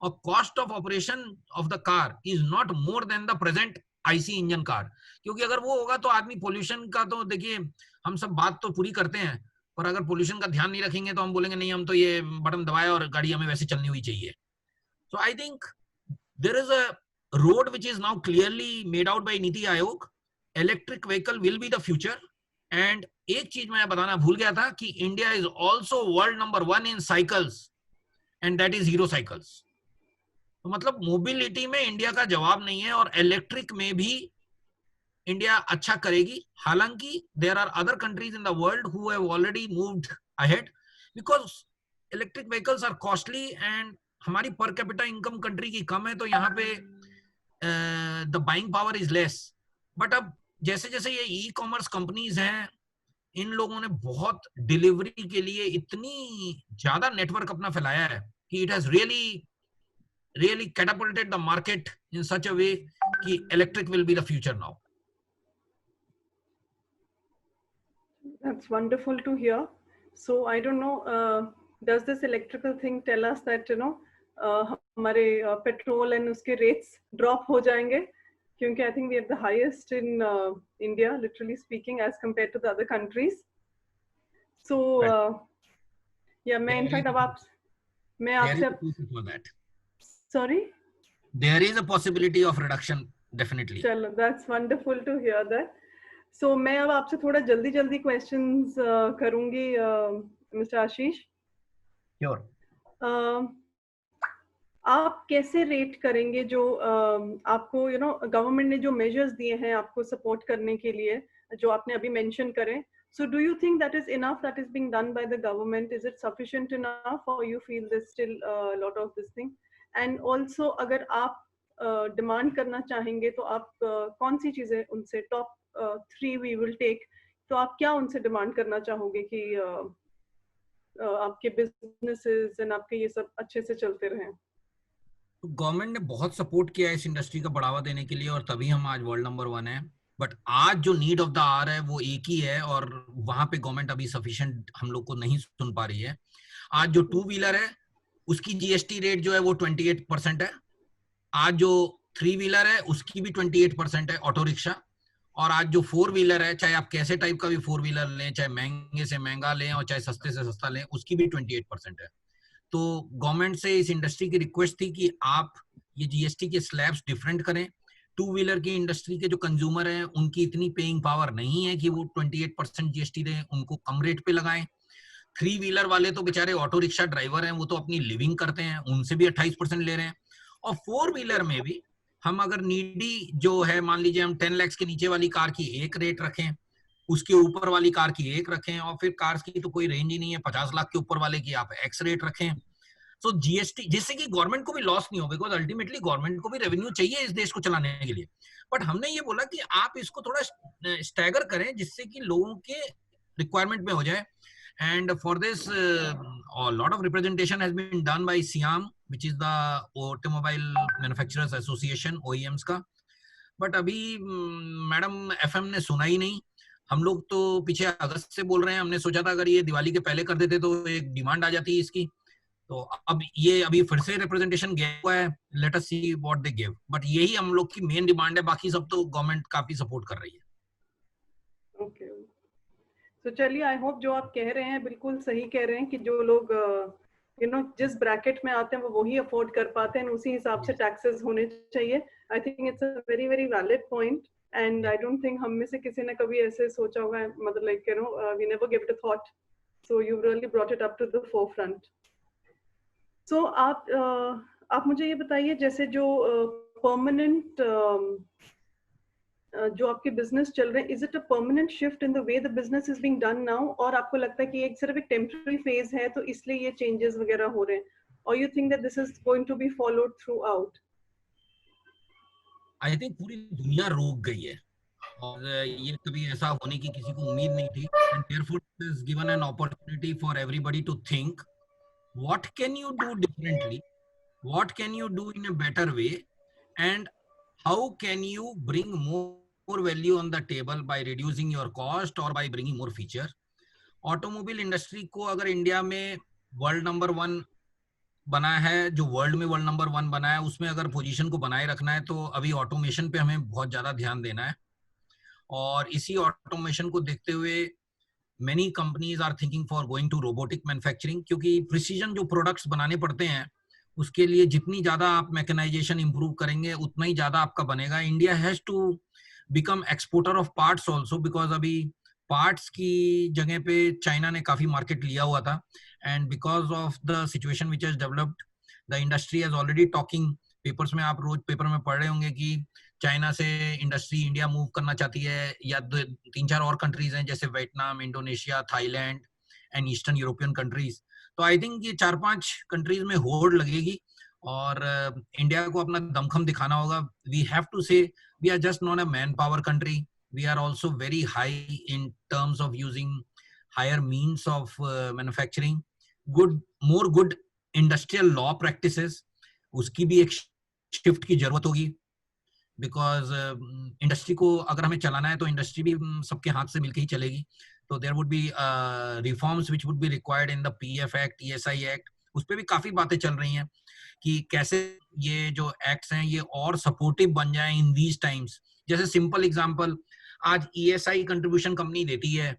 और cost of operation of the car is not more than the present IC engine car. क्योंकि अगर वो होगा तो आदमी पोल्यूशन का, तो देखिए हम सब बात तो पूरी करते हैं, पर अगर पोल्यूशन का ध्यान नहीं रखेंगे तो हम बोलेंगे नहीं, हम तो ये बटन दबाया और गाड़ी हमें वैसे चलनी हुई चाहिए। So I think there is a road which is now clearly made out by Niti Aayog. Electric vehicle will be the future. And एक चीज मैं बताना भूल गया था कि India is also world number 1 in cycles, and that is Hero cycles. तो मतलब मोबिलिटी में इंडिया का जवाब नहीं है, और इलेक्ट्रिक में भी इंडिया अच्छा करेगी। हालांकि there are other countries in the world who have already moved ahead, because electric vehicles are costly and हमारी पर कैपिटा इनकम कंट्री की कम है, तो यहाँ पे the buying power is less. But अब जैसे जैसे ये ई कॉमर्स कंपनीज हैं, इन लोगों ने बहुत डिलीवरी के लिए इतनी ज्यादा नेटवर्क अपना फैलाया है कि it has really catapulted the market in such a way कि electric will be the future now. That's wonderful to hear. So I don't know, does this electrical thing tell us that हमारे petrol and उसके rates drop हो जाएंगे? क्योंकि I think we are the highest in India, literally speaking, as compared to the other countries. So yeah, मैं in fact अब मैं आपसे sorry. There is a possibility of reduction, definitely. चलो, that's wonderful to hear that. So मैं अब आपसे थोड़ा जल्दी questions करूंगी, मिस्टर आशीष। Sure. आप कैसे रेट करेंगे जो आपको गवर्नमेंट ने जो मेजर्स दिए हैं आपको सपोर्ट करने के लिए, जो आपने अभी मेंशन करें? So do you think that is enough, that is being done by the government? Is it sufficient enough, or you feel there's still a lot of this thing? And also अगर आप demand करना चाहेंगे तो आप कौन सी चीजें उनसे top 3 we will take, तो आप क्या उनसे डिमांड करना चाहोगे कि आपके बिजनेसेस एंड आपके ये सब अच्छे से चलते रहें? गवर्नमेंट ने बहुत सपोर्ट किया है इस इंडस्ट्री का बढ़ावा देने के लिए, और तभी हम आज वर्ल्ड नंबर 1 है। बट आज जो नीड ऑफ द आवर है वो एक ही है, और वहां पे गवर्नमेंट अभी सफिशिएंट हम लोग को नहीं सुन पा रही है। आज जो 2 व्हीलर है उसकी जीएसटी रेट जो है वो 28% है। आज जो 3 व्हीलर है उसकी भी 28% है, ऑटो रिक्शा। और आज जो 4 व्हीलर है, चाहे आप कैसे टाइप का भी 4 व्हीलर लें, चाहे महंगे से महंगा लें और चाहे सस्ते से सस्ता लें, उसकी भी 28% है। तो गवर्नमेंट से इस इंडस्ट्री की रिक्वेस्ट थी कि आप ये जीएसटी के स्लैब्स डिफरेंट करें। 2 व्हीलर की इंडस्ट्री के जो कंज्यूमर हैं उनकी इतनी पेइंग पावर नहीं है कि वो 28% जीएसटी दें, उनको कम रेट पे लगाएं। 3 व्हीलर वाले तो बेचारे ऑटो रिक्शा ड्राइवर हैं, वो तो अपनी लिविंग करते हैं, उनसे भी 28% ले रहे हैं। और 4 व्हीलर में भी हम अगर नीडी जो है, मान लीजिए हम 10 लाख के नीचे वाली कार की एक रेट रखें, उसके ऊपर वाली कार की एक रखें, और फिर कार्स की तो कोई रेंज ही नहीं है, 50 लाख के ऊपर वाले की आप एक्स रेट रखें। सो जीएसटी, जिससे कि गवर्नमेंट को भी लॉस नहीं हो, बिकॉज अल्टीमेटली गवर्नमेंट को भी रेवेन्यू चाहिए इस देश को चलाने के लिए। बट हमने ये बोला कि आप इसको थोड़ा स्टैगर करें जिससे कि लोगों के रिक्वायरमेंट में हो जाए। And for this, a lot of representation has been done by SIAM, which is the Automobile Manufacturers Association, OEMs का। बट अभी मैडम एफएम ने सुना ही नहीं। हम लोग तो पीछे अगस्त से बोल रहे हैं, हमने सोचा था अगर ये दिवाली के पहले कर देते तो एक डिमांड आ जाती है इसकी। तो अब ये अभी फिर से रिप्रेजेंटेशन गया हुआ है, let us see what they give. But यही हम लोग की मेन डिमांड है, बाकी सब तो गवर्नमेंट काफी सपोर्ट कर रही है। ओके, तो चलिए, आई होप जो आप कह रहे हैं बिल्कुल सही कह रहे हैं कि जो लोग जिस ब्रैकेट में आते हैं वो वही अफोर्ड कर पाते हैं, उसी हिसाब से टैक्सेस होने चाहिए। I think it's a very very valid point, and I don't think हम में से किसी ने कभी ऐसे सोचा होगा, मतलब like we never give it a thought, so you really brought it up to the forefront. So आप मुझे ये बताइए, जैसे जो परमानेंट जो आपके बिजनेस चल रहे हैं, is it a permanent shift in the way the business is being done now, और आपको लगता है कि एक सिर्फ एक टेम्पररी फेज है तो इसलिए ये चेंजेस वगैरह हो रहे हैं, और you think that this is going to be followed throughout? I think पूरी दुनिया रुक गई है, और ये कभी ऐसा होने की किसी को उम्मीद नहीं थी, and therefore it is given an opportunity for everybody to think what can you do differently, what can you do in a better way, and how can you bring more value on the table by reducing your cost or by bringing more feature. Automobile industry को अगर India में world number 1 बना है, जो world में world number 1 बना है, उसमें अगर पोजीशन को बनाए रखना है तो अभी ऑटोमेशन पे हमें बहुत ज्यादा ध्यान देना है, और इसी ऑटोमेशन को देखते हुए many companies are thinking for going to robotic manufacturing, क्योंकि प्रिसीजन जो प्रोडक्ट्स बनाने पड़ते हैं उसके लिए जितनी ज्यादा आप मैकेनाइजेशन इंप्रूव करेंगे उतना ही ज्यादा आपका बनेगा. India has to become exporter of parts also, because अभी पार्ट्स की जगह पे चाइना ने काफी मार्केट लिया हुआ था, and because of the situation which has developed the industry has already talking. Papers में आप रोज पेपर में पढ़ रहे होंगे कि चाइना से इंडस्ट्री इंडिया मूव करना चाहती है, या 3-4 और कंट्रीज हैं जैसे Vietnam, Indonesia, Thailand and eastern European countries. तो आई थिंक ये 4-5 कंट्रीज में होड़ लगेगी, और इंडिया को अपना दमखम दिखाना होगा. We have to say we are just not a manpower country, we are also very high in terms of using higher means of manufacturing, more good industrial law practices. उसकी भी एक shift की जरूरत होगी, because industry को अगर हमें चलाना है तो इंडस्ट्री भी सबके हाथ से मिलकर ही चलेगी. तो there would be reforms which would be required in the PF act, ESI act. उस पर भी काफी बातें चल रही हैं कि कैसे ये जो एक्ट्स हैं ये और सपोर्टिव बन जाएं इन दीज टाइम्स. जैसे सिंपल एग्जांपल, आज ईएसआई कंट्रीब्यूशन कंपनी देती है,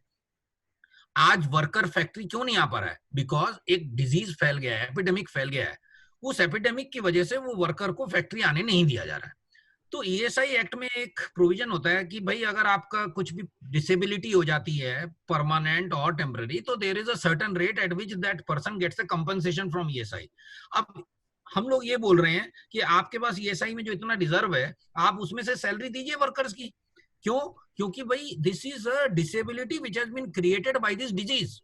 आज वर्कर फैक्ट्री क्यों नहीं आ पा रहा है? बिकॉज एक डिजीज फैल गया है, एपिडेमिक फैल गया है. उस एपिडेमिक की वजह से वो वर्कर को फैक्ट्री आने नहीं दिया जा रहा है. तो ईएसआई एक्ट में एक प्रोविजन होता है कि भाई अगर आपका कुछ भी डिसेबिलिटी हो जाती है परमानेंट और टेम्पररी, तो there is a certain rate at which that person gets a compensation from ESI. अब हम लोग ये बोल रहे हैं कि आपके पास ईएसआई में जो इतना डिजर्व है आप उसमें से सैलरी दीजिए वर्कर्स की. क्यों? क्योंकि भाई this is a disability which has been created by this disease.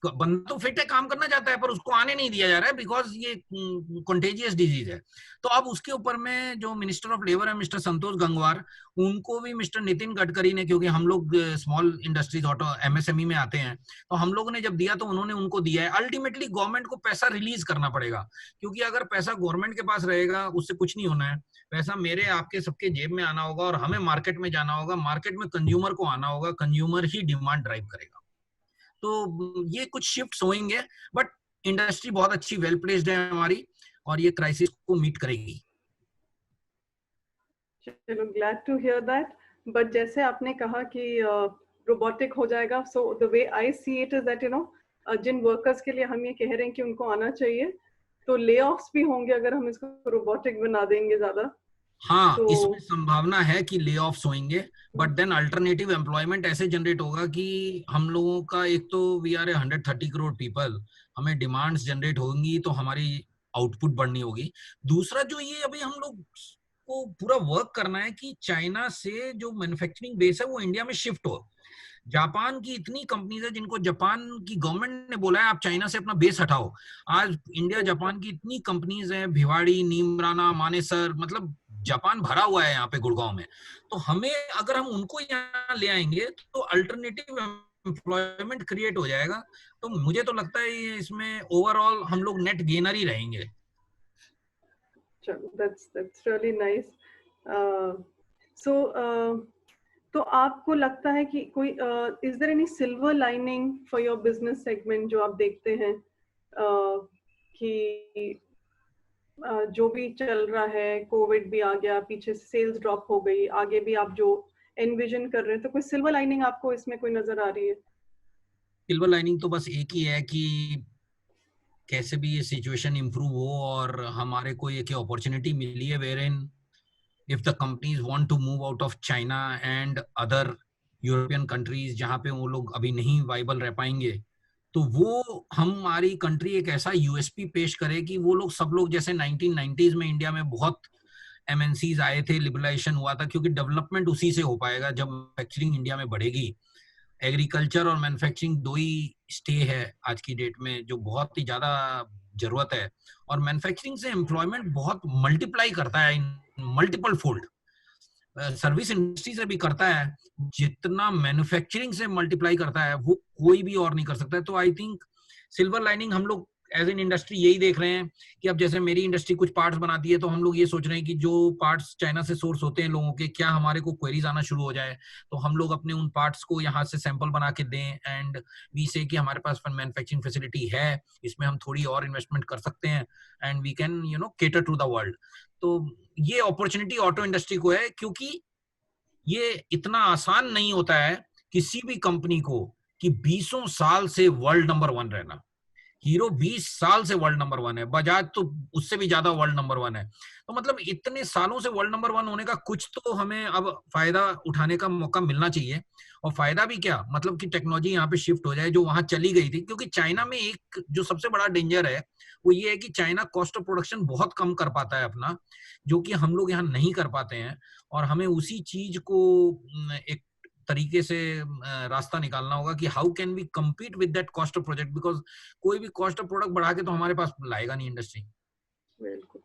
बंदा तो फिट है, काम करना चाहता है, पर उसको आने नहीं दिया जा रहा है बिकॉज ये कंटेजियस डिजीज है. तो अब उसके ऊपर में जो मिनिस्टर ऑफ लेबर है मिस्टर संतोष गंगवार, उनको भी मिस्टर नितिन गडकरी ने, क्योंकि हम लोग स्मॉल इंडस्ट्रीज ऑटो एमएसएमई में आते हैं, तो हम लोगों ने जब दिया तो उन्होंने उनको दिया है. अल्टीमेटली गवर्नमेंट को पैसा रिलीज करना पड़ेगा, क्योंकि अगर पैसा गवर्नमेंट के पास रहेगा उससे कुछ नहीं होना है. पैसा मेरे आपके सबके जेब में आना होगा, और हमें मार्केट में जाना होगा, मार्केट में कंज्यूमर को आना होगा, कंज्यूमर ही डिमांड ड्राइव करेगा. तो ये कुछ शिफ्ट्स होंगे, बट इंडस्ट्री बहुत अच्छी वेल प्लेस्ड है हमारी, और ये क्राइसिस को मीट करेगी. चलो, glad to hear that. But जैसे आपने कहा कि रोबोटिक हो जाएगा, so the way I see it is that जिन वर्कर्स के लिए हम ये कह रहे हैं कि उनको आना चाहिए, तो ले ऑफ्स भी होंगे अगर हम इसको रोबोटिक बना देंगे ज्यादा. हाँ, तो इसमें संभावना है कि ले ऑफ्स होंगे, बट देन अल्टरनेटिव एम्प्लॉयमेंट ऐसे जनरेट होगा कि हम लोगों का, एक तो वी आर 130 करोड़ पीपल, हमें डिमांड्स जनरेट होंगी तो हमारी आउटपुट बढ़नी होगी. दूसरा, जो ये अभी हम लोग को पूरा वर्क करना है कि चाइना से जो मैन्युफैक्चरिंग बेस है वो इंडिया में शिफ्ट हो. जापान की इतनी कंपनीज है जिनको जापान की गवर्नमेंट ने बोला है आप चाइना से अपना बेस हटाओ. आज इंडिया जापान की इतनी कंपनीज हैं, भिवाड़ी, नीमराना, मानेसर, मतलब जापान भरा हुआ है यहाँ पे गुड़गांव में. तो हमें, अगर हम उनको यहाँ ले आएंगे तो अल्टरनेटिव एम्प्लॉयमेंट क्रिएट हो जाएगा. तो मुझे तो लगता है इसमें ओवरऑल हम लोग नेट गेनर ही रहेंगे. that's really nice. So तो आपको लगता है कि कोई is there any silver lining for your business segment जो आप देखते हैं कि जो भी चल रहा है, कोविड भी आ गया, पीछे सेल्स ड्रॉप हो गई, आगे भी आप जो एनविजन कर रहे हैं, तो कोई सिल्वर लाइनिंग आपको इसमें कोई नजर आ रही है? सिल्वर लाइनिंग तो बस एक ही है कि कैसे भी ये सिचुएशन इंप्रूव हो और हमारे को एक अपॉर्चुनिटी मिली है wherein if the companies want to move out of China and other European countries जहाँ पे वो लोग अभी नहीं वाइबल रह पाएंगे, तो वो हमारी कंट्री एक ऐसा यूएसपी पेश करे कि वो लोग, सब लोग जैसे 1990s में इंडिया में बहुत एमएनसीज आए थे, लिबरलाइजेशन हुआ था, क्योंकि डेवलपमेंट उसी से हो पाएगा जब मैन्युफैक्चरिंग इंडिया में बढ़ेगी। एग्रीकल्चर और मैन्युफैक्चरिंग दो ही स्टे है आज की डेट में जो बहुत ही ज्यादा जरूरत है, और मैन्युफैक्चरिंग से एम्प्लॉयमेंट बहुत मल्टीप्लाई करता है इन मल्टीपल फोल्ड। सर्विस इंडस्ट्री से भी करता है, जितना मैन्युफैक्चरिंग से मल्टीप्लाई करता है वो कोई भी और नहीं कर सकता है। तो आई थिंक सिल्वर लाइनिंग हम लोग एज एन इंडस्ट्री यही देख रहे हैं कि अब जैसे मेरी इंडस्ट्री कुछ पार्ट्स बनाती है, तो हम लोग ये सोच रहे हैं कि जो पार्ट्स चाइना से सोर्स होते हैं लोगों के, क्या हमारे को क्वेरीज आना शुरू हो जाए, तो हम लोग अपने उन पार्ट्स को यहाँ से सैंपल बना के दें एंड वी से कि हमारे पास मैन्युफैक्चरिंग फैसिलिटी है, इसमें हम थोड़ी और इन्वेस्टमेंट कर सकते हैं and we can cater to the world. तो ये अपॉर्चुनिटी ऑटो इंडस्ट्री को है, क्योंकि ये इतना आसान नहीं होता है किसी भी कंपनी को कि 20 साल से वर्ल्ड नंबर 1 रहना। हीरो 20 साल से वर्ल्ड नंबर 1 है, बजाज तो उससे भी ज्यादा वर्ल्ड नंबर 1 है। तो मतलब इतने सालों से वर्ल्ड नंबर 1 होने का कुछ तो हमें अब फायदा उठाने का मौका मिलना चाहिए। और फायदा भी क्या, मतलब कि टेक्नोलॉजी यहाँ पे शिफ्ट हो जाए जो वहां चली गई थी। क्योंकि चाइना में एक जो सबसे बड़ा डेंजर है वो ये है कि चाइना कॉस्ट ऑफ प्रोडक्शन बहुत कम कर पाता है अपना, जो कि हम लोग यहाँ नहीं कर पाते हैं। और हमें उसी चीज को एक तरीके से रास्ता निकालना होगा कि how can we compete with that cost of project, because कोई भी कॉस्ट ऑफ प्रोडक्ट बढ़ा के तो हमारे पास लाएगा नहीं इंडस्ट्री। बिल्कुल,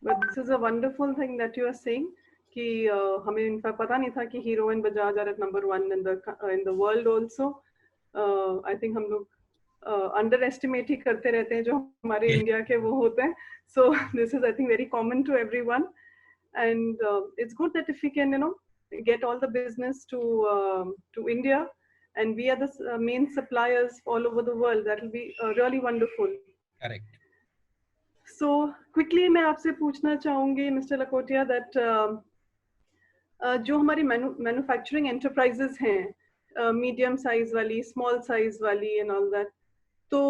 but this is a wonderful thing that you are saying कि हमें इनफैक्ट पता नहीं था कि Hero and Bajaj are at number 1 in the world also. I think हम लोग अंडर एस्टिमेट ही करते रहते हैं जो हमारे इंडिया के वो होते हैं. So this is I think very common to everyone, and it's good that if we can get all the business to India and we are the main suppliers all over the world, that will be really wonderful. Correct. So quickly मैं आपसे पूछना चाहूंगी mister Lakotiya that जो हमारी manufacturing enterprises हैं, medium size वाली, small size वाली and all that, तो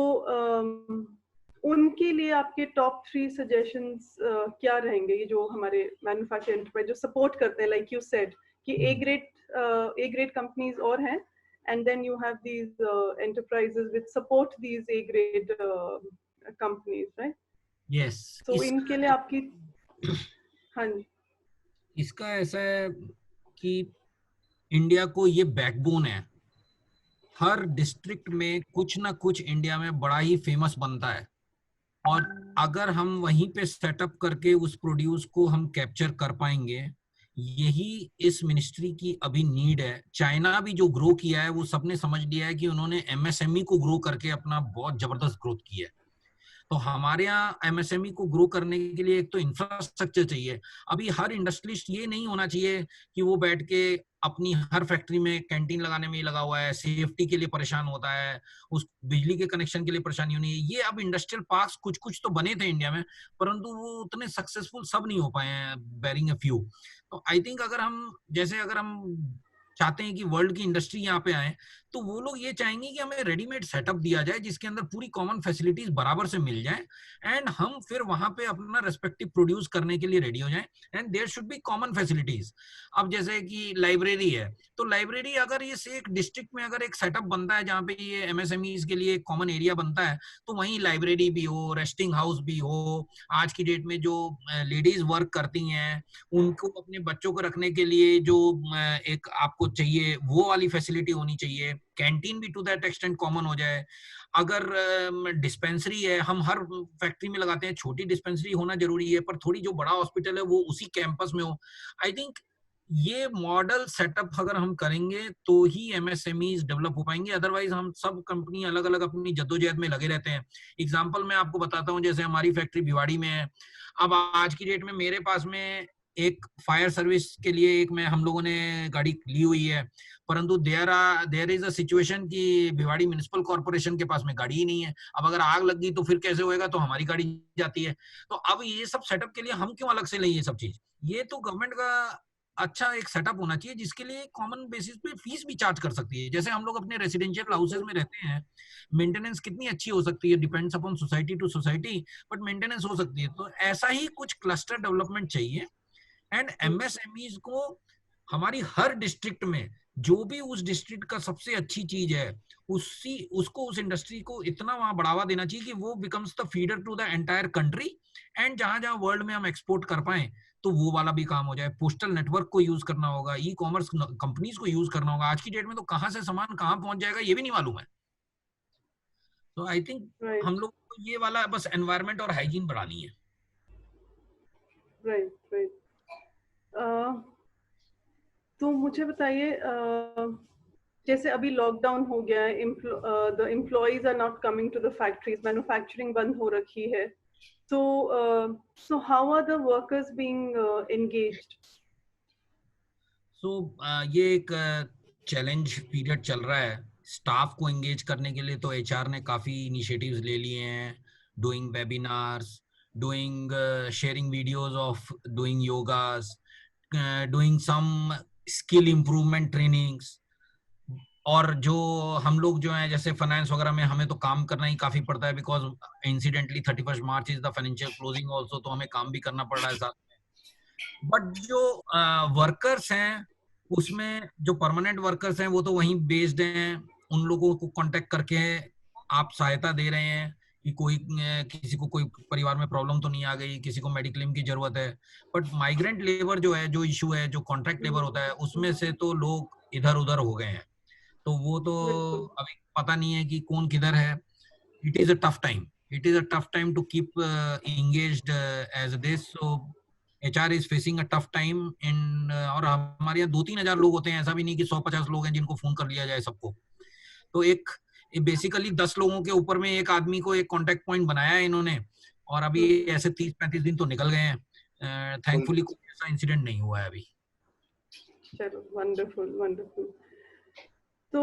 उनके लिए आपके टॉप 3 सजेशंस क्या रहेंगे? ये जो हमारे मैन्युफैक्चरिंग एंटरप्राइज जो सपोर्ट करते हैं, लाइक यू सेड कि ए ग्रेड कंपनीज और हैं, and then you have these enterprises which support these A grade companies, right? Yes. So इनके लिए आपकी हाँ जी, इसका ऐसा है कि इंडिया को ये बैकबोन है, हर डिस्ट्रिक्ट में कुछ ना कुछ इंडिया में बड़ा ही फेमस बनता है, और अगर हम वहीं पे सेटअप करके उस प्रोड्यूस को हम कैप्चर कर पाएंगे, यही इस मिनिस्ट्री की अभी नीड है। चाइना भी जो ग्रो किया है वो सबने समझ लिया है कि उन्होंने एमएसएमई को ग्रो करके अपना बहुत जबरदस्त ग्रोथ किया है। तो हमारे यहाँ एमएसएमई को ग्रो करने के लिए एक तो इंफ्रास्ट्रक्चर चाहिए। अभी हर इंडस्ट्रियलिस्ट ये नहीं होना चाहिए कि वो बैठ के अपनी हर फैक्ट्री में कैंटीन लगाने में ही लगा हुआ है, सेफ्टी के लिए परेशान होता है, उस बिजली के कनेक्शन के लिए परेशानी होनी है। ये अब इंडस्ट्रियल पार्क्स कुछ कुछ तो बने थे इंडिया में, परंतु वो उतने सक्सेसफुल सब नहीं हो पाए हैं, बैरिंग अ फ्यू। तो आई थिंक अगर हम चाहते हैं कि वर्ल्ड की इंडस्ट्री यहाँ पे आए, तो वो लोग ये चाहेंगे कि हमें रेडीमेड सेटअप दिया जाए जिसके अंदर पूरी कॉमन फैसिलिटीज बराबर से मिल जाए, एंड हम फिर वहां पे अपना रेस्पेक्टिव प्रोड्यूस करने के लिए रेडी हो जाए, and there should be common facilities. अब जैसे कि लाइब्रेरी है, तो लाइब्रेरी अगर इस एक डिस्ट्रिक्ट में अगर एक सेटअप बनता है जहाँ पे ये एमएसएमईज के लिए कॉमन एरिया बनता है, तो वहीं लाइब्रेरी भी हो, रेस्टिंग हाउस भी हो। आज की डेट में जो लेडीज वर्क करती हैं उनको अपने बच्चों को रखने के लिए जो एक आपको चाहिए वो वाली फैसिलिटी होनी चाहिए। कैंटीन भी टू दैट एक्सटेंट कॉमन हो जाए। अगर डिस्पेंसरी है, हम हर फैक्ट्री में लगाते हैं, छोटी डिस्पेंसरी होना जरूरी है, पर थोड़ी जो बड़ा हॉस्पिटल है वो उसी कैंपस में हो। आई थिंक ये मॉडल सेटअप अगर हम करेंगे तो ही एमएसएमईज डेवलप हो पाएंगे, अदरवाइज हम सब कंपनी अलग अलग अपनी जद्दोजहद में लगे रहते हैं। एग्जांपल मैं आपको बताता हूँ, जैसे हमारी फैक्ट्री भिवाड़ी में है। अब आज की डेट में मेरे पास में एक फायर सर्विस के लिए हम लोगों ने गाड़ी ली हुई है, परंतु देयर इज अ सिचुएशन कि भिवाड़ी म्युनिसिपल कॉर्पोरेशन के पास में गाड़ी ही नहीं है। अब अगर आग लग गई तो फिर कैसे होएगा, तो हमारी गाड़ी जाती है। तो अब ये सब सेटअप के लिए हम क्यों अलग से लें ये सब चीज? ये तो गवर्नमेंट का अच्छा एक सेटअप होना चाहिए जिसके लिए कॉमन बेसिस पे फीस भी चार्ज कर सकती है। जैसे हम लोग अपने रेसिडेंशियल हाउसेज में रहते हैं, मेंटेनेंस कितनी अच्छी हो सकती है, depends upon society to society, but maintenance हो सकती है। तो ऐसा ही कुछ क्लस्टर डेवलपमेंट चाहिए, एंड एमएसएमईज को हमारी हर डिस्ट्रिक्ट में जो भी उस डिस्ट्रिक्ट का सबसे अच्छी चीज है उसको उस इंडस्ट्री को इतना वहां बढ़ावा देना चाहिए कि वो becomes the feeder to the entire country, and जहां जहां वर्ल्ड में हम एक्सपोर्ट कर पाए तो वो वाला भी काम हो जाए। पोस्टल नेटवर्क को यूज करना होगा, ई कॉमर्स कंपनीज को यूज करना होगा। आज की डेट में तो कहाँ से सामान कहाँ पहुंच जाएगा ये भी नहीं मालूम है। तो आई थिंक हम राइट लोग को ये वाला बस एनवायरनमेंट और हाइजीन बढ़ानी है। Right right. तो मुझे बताइए, जैसे अभी लॉकडाउन हो गया है, the employees are not coming to the factories, manufacturing बंद हो रखी है, so how are the workers being engaged? सो ये एक चैलेंज पीरियड चल रहा है। स्टाफ को एंगेज करने के लिए तो एचआर ने काफी इनिशिएटिव्स ले लिए हैं, doing webinars, doing sharing videos of doing yogas, doing some skill improvement trainings. और जो हम लोग जो है जैसे फाइनेंस वगैरह में हमें तो काम करना ही काफी पड़ता है, because incidentally 31 March is the financial closing also, तो हमें काम भी करना पड़ रहा है साथ में। बट जो वर्कर्स हैं उसमें जो परमानेंट वर्कर्स हैं वो तो वहीं बेस्ड हैं, उन लोगों को कांटेक्ट करके आप सहायता दे रहे हैं कि कोई किसी को कोई परिवार में प्रॉब्लम तो नहीं आ गई, किसी को मेडिक्लेम की जरूरत है। बट माइग्रेंट लेबर जो है, जो इशू है, जो कॉन्ट्रैक्ट लेबर होता है, उसमें से तो लोग इधर उधर हो गए हैं। तो वो तो बिल्कुल अभी पता नहीं है कि कौन किधर है। It is a tough time, it is a tough time to keep engaged as this, so HR is facing a tough time in और हमारे यहाँ 2-3 हजार लोग होते हैं, ऐसा भी नहीं कि 100-50 लोग हैं जिनको फोन कर लिया जाए सबको। तो एक बेसिकली 10 लोगों के ऊपर में एक आदमी को एक कांटेक्ट पॉइंट बनाया है इन्होंने, और अभी ऐसे 30-35 दिन तो निकल गए हैं। थैंकफुली कोई ऐसा इंसिडेंट नहीं हुआ है अभी। चलो, वंडरफुल वंडरफुल। तो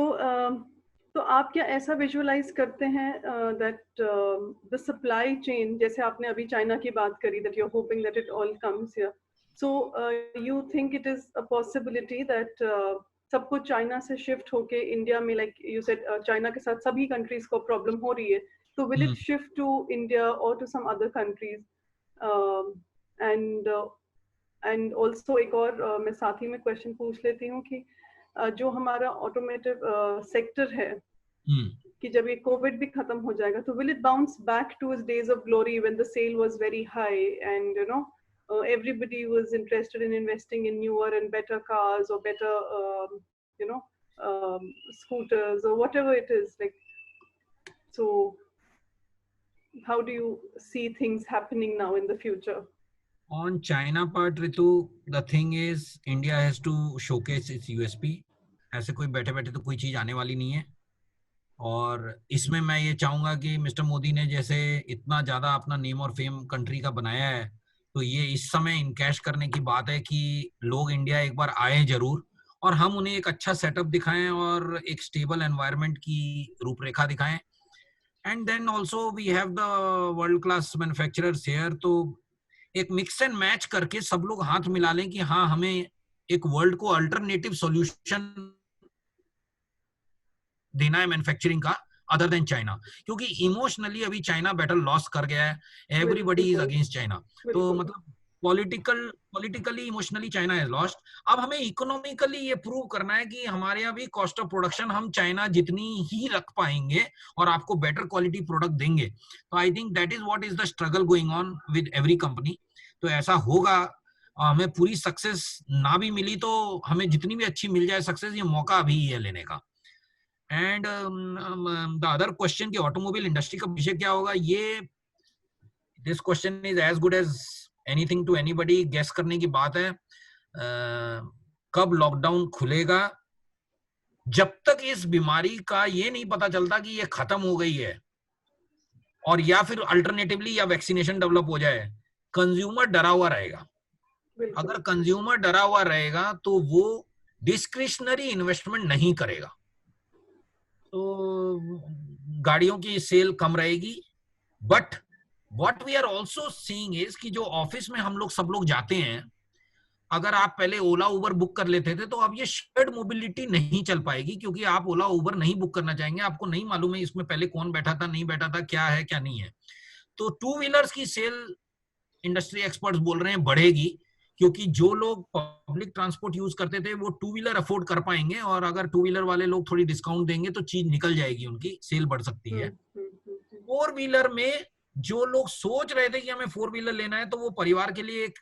तो आप क्या ऐसा विजुअलाइज करते हैं दैट द सप्लाई चेन, जैसे आपने अभी चाइना की बात करी, that you are hoping that it all comes here, so you think it is a possibility that सब कुछ चाइना से शिफ्ट होके इंडिया में, लाइक यू सेड चाइना के साथ सभी कंट्रीज को प्रॉब्लम हो रही है, तो will it shift to India और to some other countries? And and also एक और मैं साथ ही में क्वेश्चन पूछ लेती हूँ कि जो हमारा ऑटोमेटिव सेक्टर है, कि जब ये कोविड भी खत्म हो जाएगा तो will it bounce back to its days of glory when the sale was very high and everybody was interested in investing in newer and better cars or better you know scooters or whatever it is, like, so how do you see things happening now in the future? On China part, Ritu, the thing is India has to showcase its USP. ऐसे कोई बैठे बैठे तो कोई चीज आने वाली नहीं है। और इसमें मैं ये चाहूंगा कि मिस्टर मोदी ने जैसे इतना ज्यादा अपना नेम और फेम कंट्री का बनाया है, तो ये इस समय इनकैश करने की बात है कि लोग इंडिया एक बार आए जरूर, और हम उन्हें एक अच्छा सेटअप दिखाएं और एक स्टेबल एनवायरनमेंट की रूपरेखा दिखाएं। And then also we have the world class manufacturers here, तो एक मिक्स एंड मैच करके सब लोग हाथ मिला लें कि हाँ, हमें एक वर्ल्ड को अल्टरनेटिव सॉल्यूशन देना है मैन्युफैक्चरिंग का, अदर देन चाइना। क्योंकि इमोशनली अभी चाइना बैटल लॉस कर गया है, एवरीबडी इज अगेंस्ट चाइना। तो मतलब politically emotionally China is lost. अब हमें इकोनॉमिकली ये प्रूव करना है कि हमारे यहाँ भी कॉस्ट ऑफ प्रोडक्शन हम चाइना जितनी ही रख पाएंगे और आपको बेटर क्वालिटी प्रोडक्ट देंगे। तो I think that is what is the struggle going on with every company. तो ऐसा होगा। हमें पूरी सक्सेस ना भी मिली तो हमें जितनी भी अच्छी मिल जाए सक्सेस, ये मौका अभी है लेने का। एंड द अदर क्वेश्चन कि ऑटोमोबाइल इंडस्ट्री का भविष्य क्या होगा, ये this question is as good as anything to anybody. Guess करने की बात है। कब लॉकडाउन खुलेगा, जब तक इस बीमारी का ये नहीं पता चलता कि ये खत्म हो गई है, और या फिर अल्टरनेटिवली या वैक्सीनेशन डेवलप हो जाए, कंज्यूमर डरा हुआ रहेगा। अगर कंज्यूमर डरा हुआ रहेगा तो वो डिस्क्रिशनरी इन्वेस्टमेंट नहीं करेगा, तो गाड़ियों की सेल कम रहेगी। But what we are also seeing is कि जो ऑफिस में हम लोग सब लोग जाते हैं, अगर आप पहले ओला उबर बुक कर लेते थे तो अब ये शेयर्ड मोबिलिटी नहीं चल पाएगी, क्योंकि आप ओला उबर नहीं बुक करना चाहेंगे, आपको नहीं मालूम है इसमें पहले कौन बैठा था, नहीं बैठा था, क्या है क्या नहीं है। तो टू व्हीलर्स की सेल इंडस्ट्री एक्सपर्ट्स बोल रहे हैं बढ़ेगी, क्योंकि जो लोग पब्लिक ट्रांसपोर्ट यूज करते थे वो टू व्हीलर अफोर्ड कर पाएंगे, और अगर टू व्हीलर वाले लोग थोड़ी डिस्काउंट देंगे तो चीज निकल जाएगी, उनकी सेल बढ़ सकती है। फोर व्हीलर में जो लोग सोच रहे थे कि हमें फोर व्हीलर लेना है, तो वो परिवार के लिए एक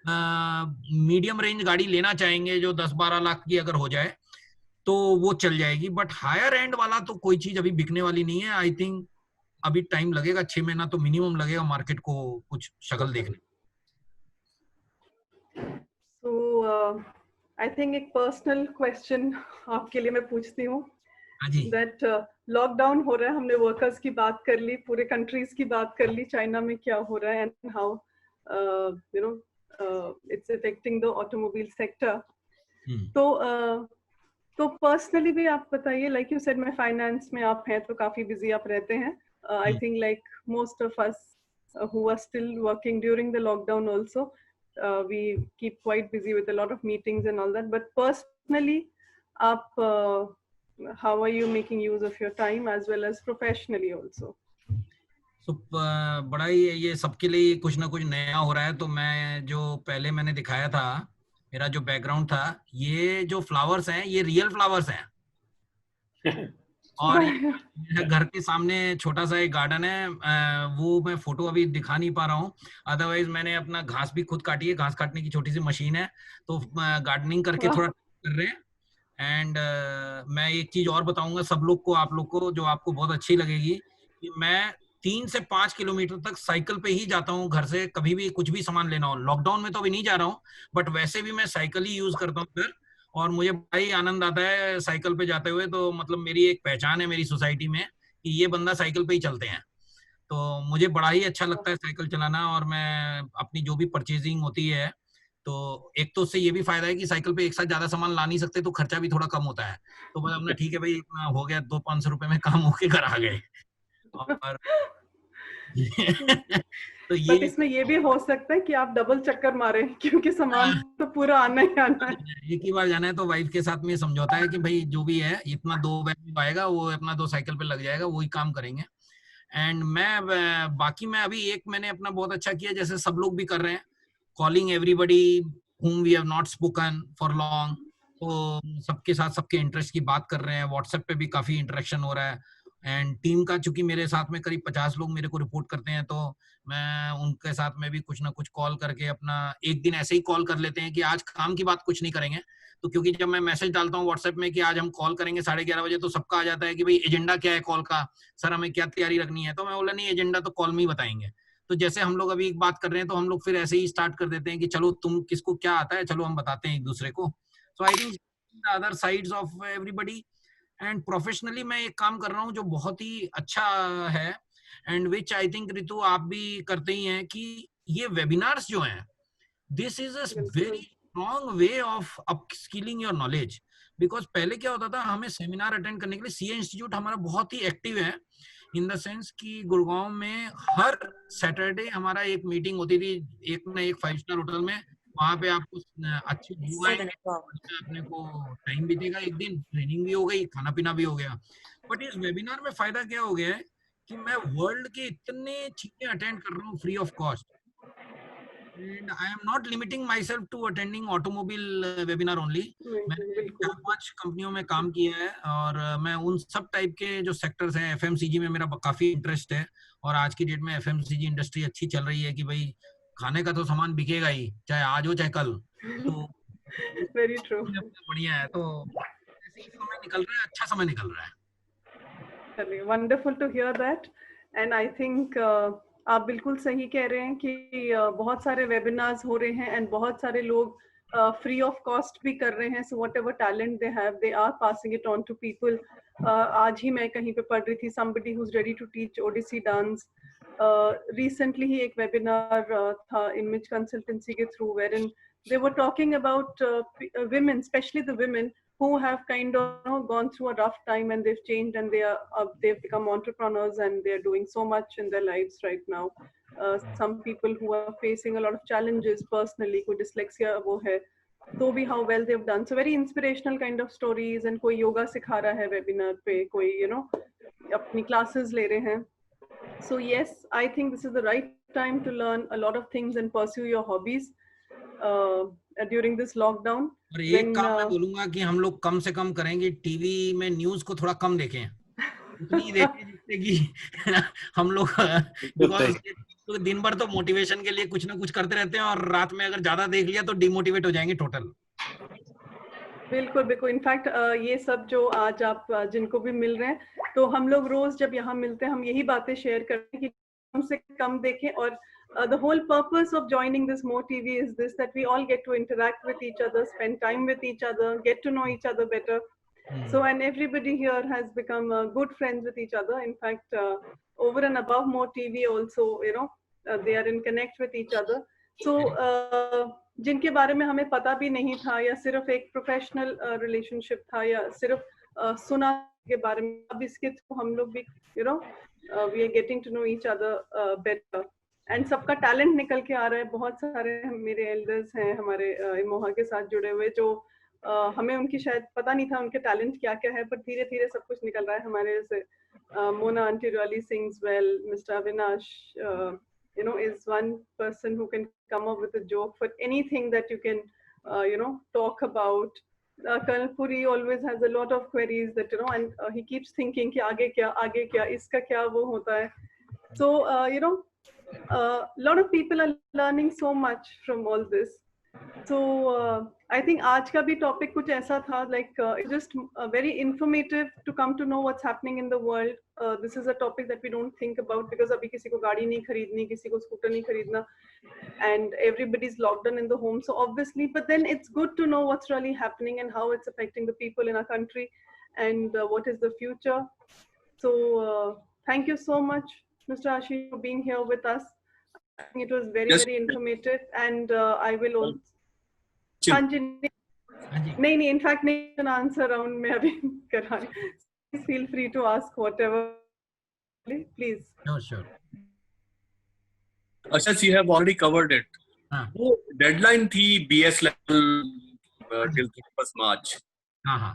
मीडियम रेंज गाड़ी लेना चाहेंगे जो 10-12 लाख की अगर हो जाए तो वो चल जाएगी। बट हायर एंड वाला तो कोई चीज अभी बिकने वाली नहीं है। आई थिंक अभी टाइम लगेगा, 6 महीना तो मिनिमम लगेगा मार्केट को कुछ शक्ल देखने। So I think एक पर्सनल क्वेश्चन आपके लिए मैं पूछती हूँ हाँ जी। दैट लॉकडाउन हो रहा है, हमने वर्कर्स की बात कर ली, पूरे कंट्रीज की बात कर ली, चाइना में क्या हो रहा है and how you know it's affecting the automobile sector. तो पर्सनली भी आप बताइए, लाइक यू सेड मैं फाइनेंस में आप हैं तो काफी बिजी आप रहते हैं। I think like most of us who are still working during the lockdown also, we keep quite busy with a lot of meetings and all that, but personally aap how are you making use of your time as well as professionally also? तो बड़ा ही ये सबके लिए कुछ ना कुछ नया हो रहा है। तो मैं जो पहले मैंने दिखाया था, मेरा जो बैकग्राउंड था, ये जो फ्लावर्स हैं ये रियल फ्लावर्स हैं। और मेरे घर के सामने छोटा सा एक गार्डन है, वो मैं फोटो अभी दिखा नहीं पा रहा हूँ। अदरवाइज मैंने अपना घास भी खुद काटी है, घास काटने की छोटी सी मशीन है, तो गार्डनिंग करके थोड़ा कर रहे हैं। एंड मैं एक चीज और बताऊंगा सब लोग को, आप लोग को, जो आपको बहुत अच्छी लगेगी, कि मैं 3 से 5 किलोमीटर तक साइकिल पे ही जाता हूँ घर से, कभी भी कुछ भी सामान लेना हो। लॉकडाउन में तो अभी नहीं जा रहा हूँ, बट वैसे भी मैं साइकिल ही यूज करता हूँ घर, और मुझे बड़ा ही आनंद आता है साइकिल पे जाते हुए। तो मतलब मेरी एक पहचान है मेरी सोसाइटी में कि ये बंदा साइकिल पे ही चलते हैं। तो मुझे बड़ा ही अच्छा लगता है साइकिल चलाना। और मैं अपनी जो भी परचेजिंग होती है, तो एक तो उससे ये भी फायदा है कि साइकिल पे एक साथ ज्यादा सामान ला नहीं सकते, तो खर्चा भी थोड़ा कम होता है। तो मतलब अपना ठीक है भाई, इतना हो गया, 200-500 रुपए में काम होके घर आ गए। और तो बट ये इसमें ये भी हो सकता है कि आप डबल चक्कर मारे क्योंकि सामान तो पूरा आना ही आना है। एक ही बार जाना है, तो वाइफ के साथ में समझौता है कि भाई जो भी है इतना 2 बैग में आएगा, वो अपना 2 साइकिल पे लग जाएगा, वही काम करेंगे। एंड मैं बाकी मैं अभी एक मैंने अपना बहुत अच्छा किया, जैसे सब लोग भी कर रहे हैं, calling everybody whom we have not spoken for long। तो सबके साथ सबके इंटरेस्ट की बात कर रहे हैं, व्हाट्सएप पे भी काफी इंटरेक्शन हो रहा है। एंड टीम का, चूंकि मेरे साथ में करीब 50 लोग मेरे को रिपोर्ट करते हैं, तो मैं उनके साथ में भी कुछ ना कुछ कॉल करके अपना, एक दिन ऐसे ही कॉल कर लेते हैं कि आज काम की बात कुछ नहीं करेंगे। तो क्योंकि जब मैं मैसेज डालता हूँ व्हाट्सएप में कि आज हम कॉल करेंगे 11:30 बजे, तो सबका आ जाता है कि भाई एजेंडा क्या है कॉल का, सर हमें क्या तैयारी रखनी है। तो मैं बोला नहीं, एजेंडा तो कॉल में ही बताएंगे। तो जैसे हम लोग अभी एक बात कर रहे हैं, तो हम लोग फिर ऐसे ही स्टार्ट कर देते हैं कि चलो तुम किसको क्या आता है, चलो हम बताते हैं एक दूसरे को। So I think other sides of everybody. And professionally मैं एक काम कर रहा हूँ जो बहुत ही अच्छा है, and which I think Ritu आप भी करते ही हैं, कि ये वेबिनार्स जो हैं, this is a very strong way of upskilling your knowledge. Because पहले क्या होता था, हमें सेमिनार अटेंड करने के लिए, सीए इंस्टीट्यूट हमारा बहुत ही एक्टिव है इन द सेंस कि गुड़गांव में हर सैटरडे हमारा एक मीटिंग होती थी, एक ना एक 5 स्टार होटल में। वहां पे आपको अच्छे व्यू आएंगे, अपने को टाइम बीतेगा, एक दिन ट्रेनिंग भी हो गई, खाना पीना भी हो गया। बट इस वेबिनार में फायदा क्या हो गया है कि मैं वर्ल्ड के इतने चीजें अटेंड कर रहा हूँ free of cost. And I am not limiting myself to attending automobile webinar only। मैंने बिल्कुल 4-5 कंपनियों में काम किया है, और मैं उन सब टाइप के जो सेक्टर्स हैं, एफएमसीजी में मेरा काफी इंटरेस्ट है। और आज की डेट में एफएमसीजी इंडस्ट्री अच्छी चल रही है कि भाई खाने का तो सामान बिकेगा ही, चाहे आज हो चाहे कल। तो वेरी ट्रू। बढ़िया है। तो ऐसे ही समय निकल रहा है, अच्छा समय निकल रहा है। Wonderful to hear that. And I think आप बिल्कुल सही कह रहे हैं कि बहुत सारे वेबिनार्स हो रहे हैं एंड बहुत सारे लोग फ्री ऑफ कॉस्ट भी कर रहे हैं। So whatever talent they have, they are passing it on to people. आज ही मैं कहीं पे पढ़ रही थी, somebody who's ready to teach Odissi dance. Recently ही एक वेबिनार था इमेज कंसल्टेंसी के through, wherein they were talking about women, especially the women who have kind of gone through a rough time and they've changed and they've become entrepreneurs and they're doing so much in their lives right now. Some people who are facing a lot of challenges personally, कोई dyslexia वो है, तो भी how well they've done. So very inspirational kind of stories। and कोई योगा सिखा रहा है webinar पे, कोई अपनी classes ले रहे हैं। So yes, I think this is the right time to learn a lot of things and pursue your hobbies। during this lockdown. और एक काम मैं बोलूंगा कि हम लोग कम से कम करेंगे, टीवी में न्यूज को थोड़ा कम देखें, उतनी ही देखें जिससे कि हम लोग, बिकॉज तो दिन भर तो मोटिवेशन के लिए कुछ ना कुछ करते रहते हैं और रात में अगर ज्यादा देख लिया तो डिमोटिवेट हो जाएंगे टोटल। बिल्कुल बिल्कुल, इनफैक्ट ये सब जो आज आप जिनको भी मिल रहे हैं, तो हम लोग रोज जब यहाँ मिलते हैं हम यही बातें शेयर करते हैं कि कम से कम देखें। और the whole purpose of joining this More TV is this, that we all get to interact with each other, spend time with each other, get to know each other better. So, and everybody here has become good friends with each other. In fact, over and above More TV also, you know, they are in connect with each other. So, जिनके बारे में हमें पता भी नहीं था, या सिर्फ एक प्रोफेशनल रिलेशनशिप था, या सिर्फ सुना के बारे में, अब इसके थ्रू हम लोग भी, you know, we are getting to know each other better. And सबका टैलेंट निकल के आ रहा है। बहुत सारे मेरे एल्डर्स हैं हमारे इमोहा के साथ जुड़े हुए, जो हमें उनकी शायद पता नहीं था उनके टैलेंट क्या क्या है, पर धीरे धीरे सब कुछ निकल रहा है हमारे जैसे। Mona aunty really sings well, mister Avinash you know is one person who can come up with a joke for anything that you can you know talk about. Colonel Puri always has a lot of queries that, you know, and he keeps thinking कि आगे क्या इसका क्या वो होता है. So you know, a lot of people are learning so much from all this. So I think आज का भी topic कुछ ऐसा था, like it's just very informative to come to know what's happening in the world. This is a topic that we don't think about because अभी किसी को गाड़ी नहीं खरीदनी, किसी को स्कूटर नहीं खरीदना, and everybody's locked in the home. So obviously, but then it's good to know what's really happening and how it's affecting the people in our country, and what is the future. So thank you so much, Mr. Ashish, for being here with us. I think it was very informative, and I will also. हाँ जी, नहीं, in fact नहीं, an answer round में अभी कर रहा है. Please feel free to ask whatever, please. No, sure. Ashish, you have already covered it. वो deadline थी BS level till 31st March. हाँ.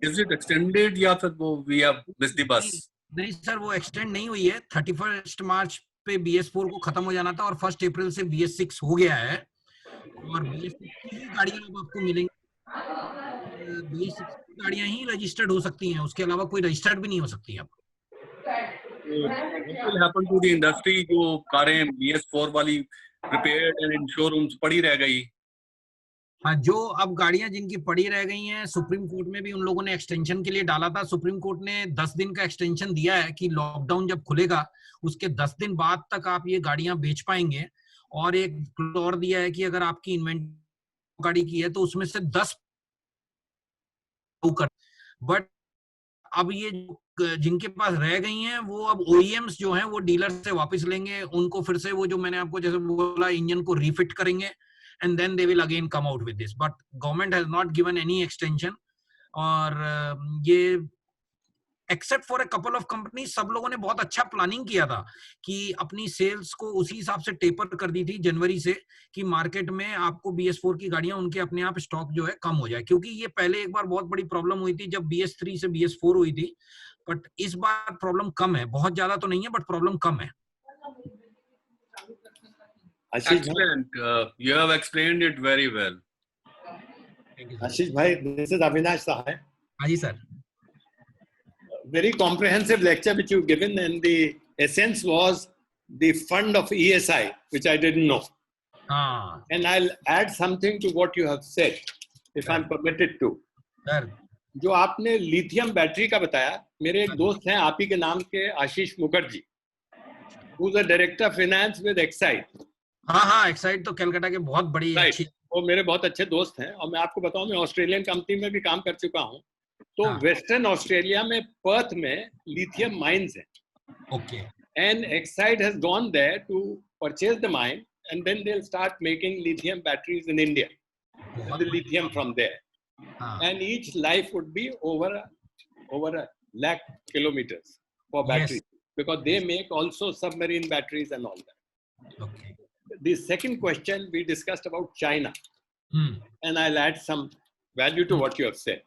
Is it extended या फिर वो we have missed the bus? नहीं सर, वो एक्सटेंड नहीं हुई है। 31 मार्च पे BS4 को खत्म हो जाना था और 1 अप्रैल से BS6 हो गया है, और BS6 की ही गाड़ियां अब आपको मिलेंगी। BS6 की गाड़ियां ही रजिस्टर्ड हो सकती हैं, उसके अलावा कोई रजिस्टर्ड भी नहीं हो सकती अब। What will happen to the industry जो कारें BS4 वाली prepared and in showrooms पड़ी रह गई? हाँ, जो अब गाड़ियां जिनकी पड़ी रह गई हैं, सुप्रीम कोर्ट में भी उन लोगों ने एक्सटेंशन के लिए डाला था। सुप्रीम कोर्ट ने 10 दिन का एक्सटेंशन दिया है कि लॉकडाउन जब खुलेगा उसके 10 दिन बाद तक आप ये गाड़ियां बेच पाएंगे, और एक और दिया है कि अगर आपकी इन्वेंटरी गाड़ी की है तो उसमें से 10 कर। बट अब ये जिनके पास रह गई हैं वो अब OEMs जो हैं वो डीलर से वापस लेंगे, उनको फिर से वो जो मैंने आपको जैसे बोला इंजन को रिफिट करेंगे, and then they will again come out with this. But government has not given any extension, और ये except for a couple of companies सब लोगों ने बहुत अच्छा प्लानिंग किया था कि अपनी सेल्स को उसी हिसाब से टेपर कर दी थी जनवरी से, कि मार्केट में आपको BS4 की गाड़ियां उनके अपने आप स्टॉक जो है कम हो जाए, क्योंकि ये पहले एक बार बहुत बड़ी प्रॉब्लम हुई थी जब BS3 से BS4 हुई थी, बट इस बार प्रॉब्लम कम है, बहुत ज्यादा तो नहीं है बट प्रॉब्लम कम है। Excellent. You have explained it very well. Ashish bhai, this is Avinash Sahai. हाँ जी sir. Very comprehensive lecture which you've given, and the essence was the fund of ESI, which I didn't know. And I'll add something to what you have said, if I'm permitted to. Sir. जो आपने lithium battery का बताया, मेरे एक दोस्त हैं आप ही के नाम के, Ashish Mukherjee, who's a director of finance with Exide. हाँ, एक्साइड तो कलकत्ता के बहुत बड़ी अच्छी, वो मेरे बहुत अच्छे दोस्त हैं, और मैं आपको बताऊं मैं ऑस्ट्रेलियन कंपनी में भी काम कर चुका हूं। तो वेस्टर्न ऑस्ट्रेलिया में पर्थ में लिथियम माइंस हैं। Okay. And Exide has gone there to purchase the mine, and then they will start making lithium batteries in India, the lithium from there, and each life would be over a lakh kilometers for batteries, because they make also submarine batteries and all that. Okay. The second question we discussed about China, and I'll add some value to what you have said.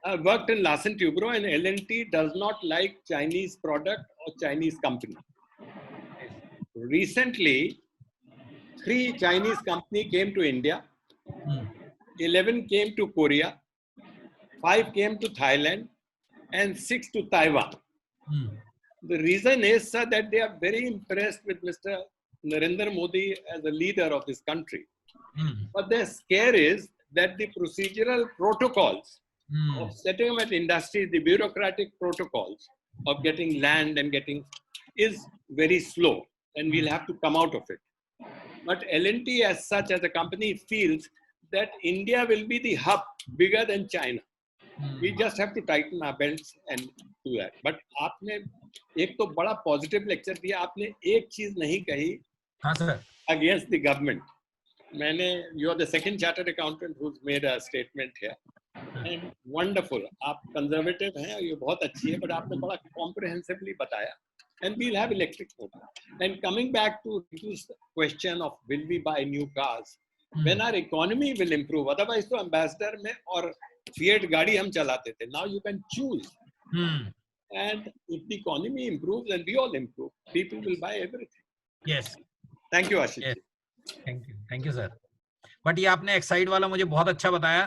I worked in Larsen Tubro, and L&T does not like Chinese product or Chinese company. Recently, 3 Chinese company came to India, 11 came to Korea, 5 came to Thailand, and 6 to Taiwan. The reason is, sir, that they are very impressed with Mr. Narendra Modi as a leader of this country. But their scare is that the procedural protocols of setting up an industry, the bureaucratic protocols of getting land and getting is very slow, and we'll have to come out of it. But L&T as such, as a company, feels that India will be the hub bigger than China. We just have to tighten our belts and do that. But आपने एक तो बड़ा positive lecture दिया, आपने एक चीज नहीं कही against the government. You are the second chartered accountant who's made a statement here. And wonderful. आप conservative हैं, ये बहुत अच्छी है, but आपने बड़ा comprehensively बताया. And we'll have electric motor. And coming back to the question of will we buy new cars, when our economy will improve, otherwise तो ambassador में और Fiat गाड़ी हम चलाते थे. Now you can choose. And if the economy improves and we all improve, people will buy everything. Yes. Thank you, Ashish. Yes. Thank you, sir. But ये आपने Exide वाला मुझे बहुत अच्छा बताया,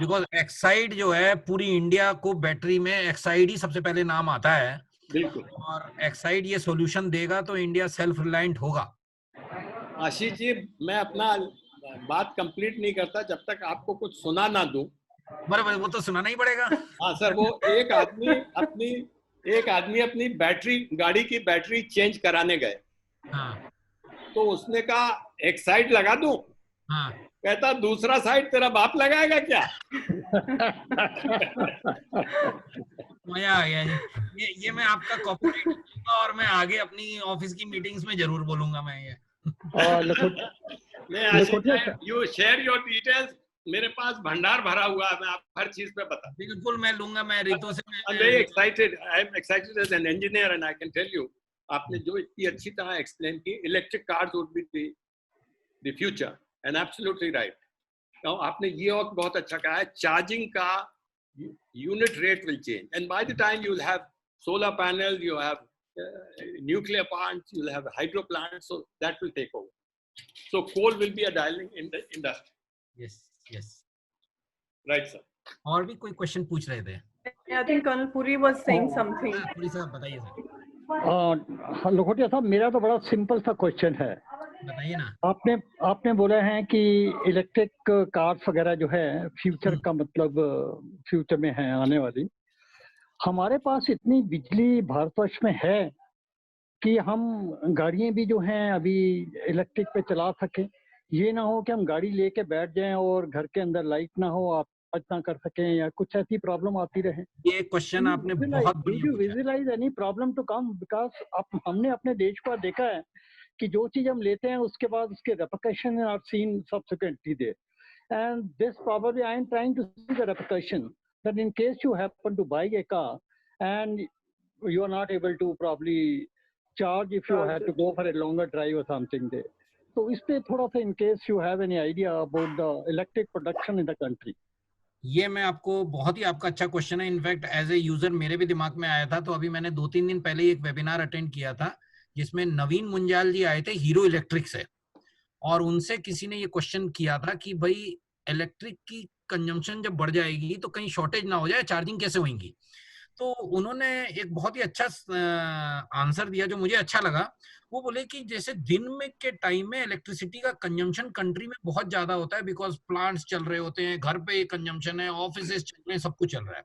बिकॉज एक्साइड जो है पूरी इंडिया को बैटरी में एक्साइड ही सबसे पहले नाम आता है. बिल्कुल. और एक्साइड ये सॉल्यूशन देगा तो इंडिया सेल्फ रिलायंट होगा. आशीष जी, मैं अपना बात कंप्लीट नहीं करता जब तक आपको कुछ सुना ना दूं. बराबर, वो तो सुनाना ही पड़ेगा. हाँ सर, वो एक आदमी अपनी बैटरी, गाड़ी की बैटरी चेंज कराने गए. तो उसने कहा एक साइड लगा दूं. कहता दूसरा साइड तेरा बाप लगाएगा क्या? मजा आ गया जी. ये मैं आपका कॉपीराइट करूंगा और मैं आगे अपनी ऑफिस की मीटिंग्स में जरूर बोलूंगा मैं ये. You share your details. मेरे पास भंडार भरा हुआ है, मैं आप हर चीज पे बता. बिल्कुल मैं लूंगा. मैं रितो से I'm very excited. I am excited as an engineer and I can tell you, आपने जो इतनी अच्छी तरह एक्सप्लेन की, electric cars would be the future and absolutely right. तो आपने ये और बहुत अच्छा कहा है, चार्जिंग का unit rate will change and by the time you will have solar panel, you have nuclear plants, you will have hydro plants, so that will take over. So coal will be a darling in the industry. Yes. Right, sir. और भी कोई question पूछ रहे थे? I think Colonel Puri was saying something. Puri साहब बताइए sir. Lakhotia साहब, मेरा तो बड़ा सिंपल सा क्वेश्चन है. बताइए ना. आपने बोला है कि इलेक्ट्रिक कार्स वगैरह जो है फ्यूचर का मतलब फ्यूचर में है आने वाली. हमारे पास इतनी बिजली भारतवर्ष में है कि हम गाड़ियां भी जो हैं अभी इलेक्ट्रिक पे चला सकें. ये ना हो कि हम गाड़ी लेके बैठ जाएं और घर के अंदर लाइट ना हो, आप ना कर सकें, या कुछ ऐसी प्रॉब्लम आती रहे. ये क्वेश्चन आपने बहुत बढ़िया. Visualise any problem to come, because हमने अपने देश को देखा है कि जो चीज हम लेते हैं उसके बाद उसके repercussion are seen subsequently there. And this probably I am trying to see the repercussion that in case you happen to buy a car and you are not able to probably charge if you had to go for a longer drive or something there. So is pe thoda sa in case you have any idea about the electric production in the country. ये मैं आपको बहुत ही आपका अच्छा question है. In fact as a user मेरे भी दिमाग में आया था. तो अभी मैंने 2-3 दिन पहले एक वेबिनार अटेंड किया था जिसमें नवीन मुंजाल जी आए थे हीरो इलेक्ट्रिक से, और उनसे किसी ने ये क्वेश्चन किया था कि भाई इलेक्ट्रिक की कंजम्पशन जब बढ़ जाएगी तो कहीं शॉर्टेज ना हो जाए, चार्जिंग कैसे होगी. तो उन्होंने एक बहुत ही अच्छा आंसर दिया जो मुझे अच्छा लगा. वो बोले कि जैसे दिन में के टाइम में इलेक्ट्रिसिटी का कंजम्पशन कंट्री में बहुत ज्यादा होता है, बिकॉज प्लांट्स चल रहे होते हैं, घर पे कंजम्पशन है, ऑफिसेस चल रहे हैं, सब कुछ चल रहा है.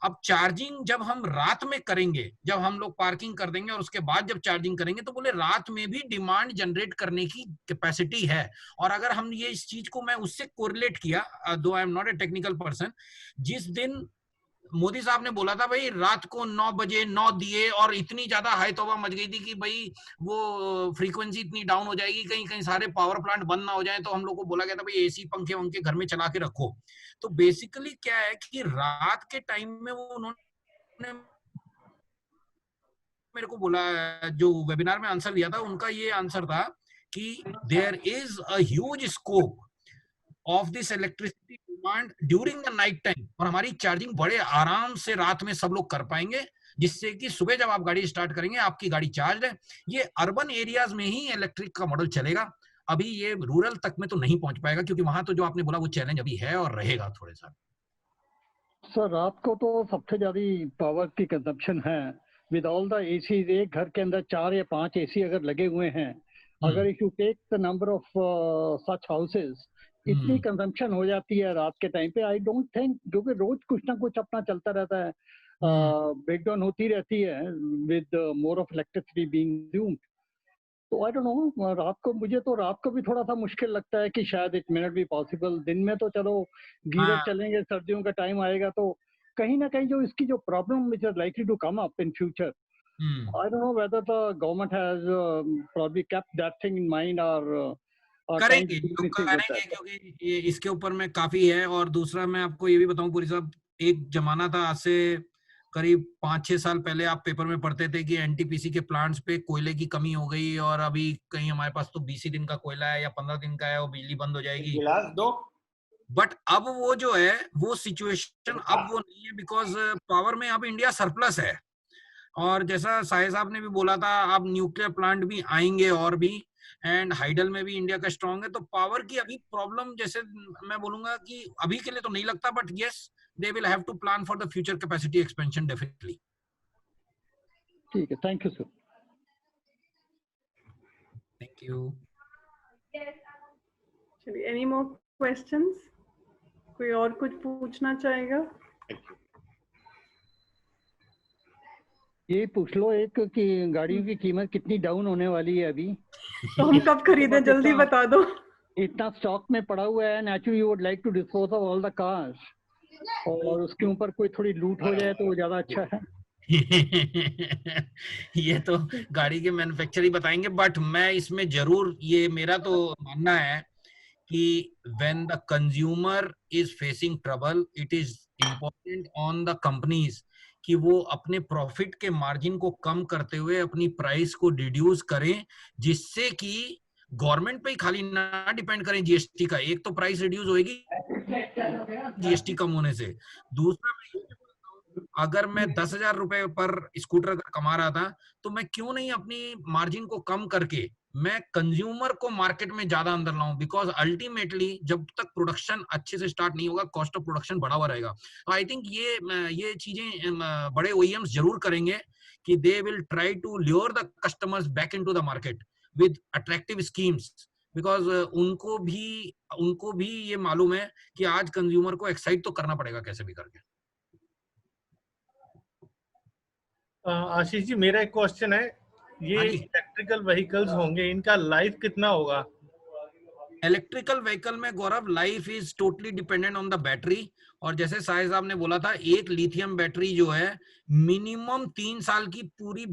अब चार्जिंग जब हम रात में करेंगे, जब हम लोग पार्किंग कर देंगे और उसके बाद जब चार्जिंग करेंगे, तो बोले रात में भी डिमांड जनरेट करने की कैपेसिटी है. और अगर हम ये इस चीज को मैं उससे कोरिलेट किया, दो I am not a technical person, जिस दिन मोदी साहब ने बोला था भाई रात को 9 बजे 9 दिए और इतनी ज्यादा हाई तौबा मच गई थी कि भाई वो फ्रीक्वेंसी इतनी डाउन हो जाएगी, कहीं कहीं सारे पावर प्लांट बंद ना हो जाए, तो हम लोग को बोला गया था भाई एसी पंखे वंखे घर में चला के रखो. तो बेसिकली क्या है कि रात के टाइम में वो उन्होंने मेरे को बोला, जो वेबिनार में आंसर दिया था उनका ये आंसर था कि there is a huge scope of this electricity demand during the night time, और हमारी चार्जिंग बड़े आराम से रात में सब लोग कर पाएंगे, जिससे कि सुबह जब आप गाड़ी स्टार्ट करेंगे आपकी गाड़ी चार्ज है. ये अर्बन एरियाज में ही इलेक्ट्रिक का मॉडल चलेगा. अभी ये रूरल तक में तो नहीं पहुंच पाएगा, क्योंकि वहां तो जो आपने बोला वो चैलेंज अभी है और रहेगा थोड़े सा। सर रात को तो सबसे ज्यादा पावर की कंजप्शन है विद ऑल द एसी। एक घर के अंदर 4 या 5 एसी अगर लगे हुए हैं, अगर if you take the number of such houses, इतनी कंजम्पशन हो जाती है रात के टाइम पे। आई डोंट थिंक, क्योंकि रोज कुछ ना कुछ अपना चलता रहता है, ब्रेकडाउन होती रहती है with more of electricity being consumed. तो आई डोंट नो, रात को भी थोड़ा सा मुश्किल लगता है कि शायद it may not be possible. दिन में तो चलो गीजर चलेंगे, सर्दियों का टाइम आएगा तो कहीं ना कहीं जो इसकी जो problem which is likely to come up in future, I don't know whether the government has probably kept that thing in mind और करेंगे, क्योंकि ये इसके ऊपर में काफी है। और दूसरा मैं आपको ये भी बताऊं पुरी साहब, एक जमाना था आज से करीब 5-6 साल पहले, आप पेपर में पढ़ते थे कि एनटीपीसी के प्लांट्स पे कोयले की कमी हो गई और अभी कहीं हमारे पास तो 20 दिन का कोयला है या 15 दिन का है और बिजली बंद हो जाएगी। गिलास दो। बट अब वो जो है वो सिचुएशन अब वो नहीं है, बिकॉज पावर में अब इंडिया सरप्लस है। और जैसा साहिब साहब ने भी बोला था, अब न्यूक्लियर प्लांट भी आएंगे और भी, एंड हाइडल में भी इंडिया का स्ट्रांग है। तो पावर की अभी प्रॉब्लम, जैसे मैं बोलूंगा कि अभी के लिए तो नहीं लगता, but yes they will have to plan for the future capacity expansion definitely. ठीक है, thank you sir. Thank you. चलिए, एनी मोर क्वेश्चंस? कोई और कुछ पूछना चाहेगा? ये पूछ लो एक कि गाड़ियों की कीमत कितनी डाउन होने वाली है अभी। तो हम कब खरीदें, जल्दी बता दो। इतना स्टॉक में पड़ा हुआ है, naturally you would like to dispose of all the cars, और उसके ऊपर कोई थोड़ी लूट हो जाए तो ज्यादा अच्छा है। ये तो गाड़ी के मैन्युफैक्चरर ही बताएंगे, बट मैं इसमें जरूर, ये मेरा तो मानना है कि when the consumer is facing trouble, it is important on the companies कि वो अपने प्रॉफिट के मार्जिन को कम करते हुए अपनी प्राइस को रिड्यूस करें, जिससे कि गवर्नमेंट पे ही खाली ना डिपेंड करें जीएसटी का। एक तो प्राइस रिड्यूस होगी जीएसटी कम होने से, दूसरा अगर मैं 10,000 रुपए पर स्कूटर अगर कमा रहा था तो मैं क्यों नहीं अपनी मार्जिन को कम करके मैं कंज्यूमर को मार्केट में ज्यादा अंदर लाऊं, बिकॉज अल्टीमेटली जब तक प्रोडक्शन अच्छे से स्टार्ट नहीं होगा कॉस्ट ऑफ प्रोडक्शन बढ़ा हुआ रहेगा। तो आई थिंक ये चीजें बड़े ओईएम्स जरूर करेंगे कि they will try to lure the customers back into the market with attractive schemes, because उनको भी ये मालूम है कि आज कंज्यूमर को एक्साइट तो करना पड़ेगा कैसे भी करके। आशीष जी, मेरा एक क्वेश्चन है, ये इलेक्ट्रिकल व्हीकल्स होंगे, इनका लाइफ कितना होगा? इलेक्ट्रिकल व्हीकल में गौरव life is totally dependent on the battery. और जैसे साहिब साहब ने बोला था, एक लिथियम बैटरी जो है मिनिमम 3 साल की पूरी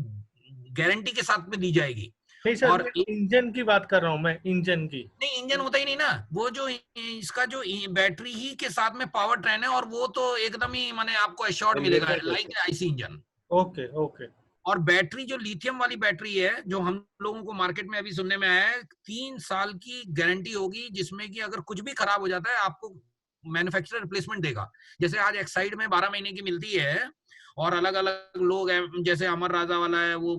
गारंटी के साथ में दी जाएगी। नहीं सर, और इंजन की बात कर रहा हूं मैं, इंजन की। नहीं, इंजन होता ही नहीं ना, वो जो इसका जो बैटरी ही के साथ में पावर ट्रेन है, और वो तो एकदम ही माने आपको एश्योर्ड मिलेगा like IC engine. Okay okay. और बैटरी जो लिथियम वाली बैटरी है जो हम लोगों को मार्केट में अभी सुनने में आया है, 3 साल की गारंटी होगी, जिसमें कि अगर कुछ भी खराब हो जाता है आपको मैन्युफैक्चरर रिप्लेसमेंट देगा। जैसे आज एक्साइड में 12 महीने की मिलती है, और अलग अलग लोग हैं, जैसे अमर राजा वाला है वो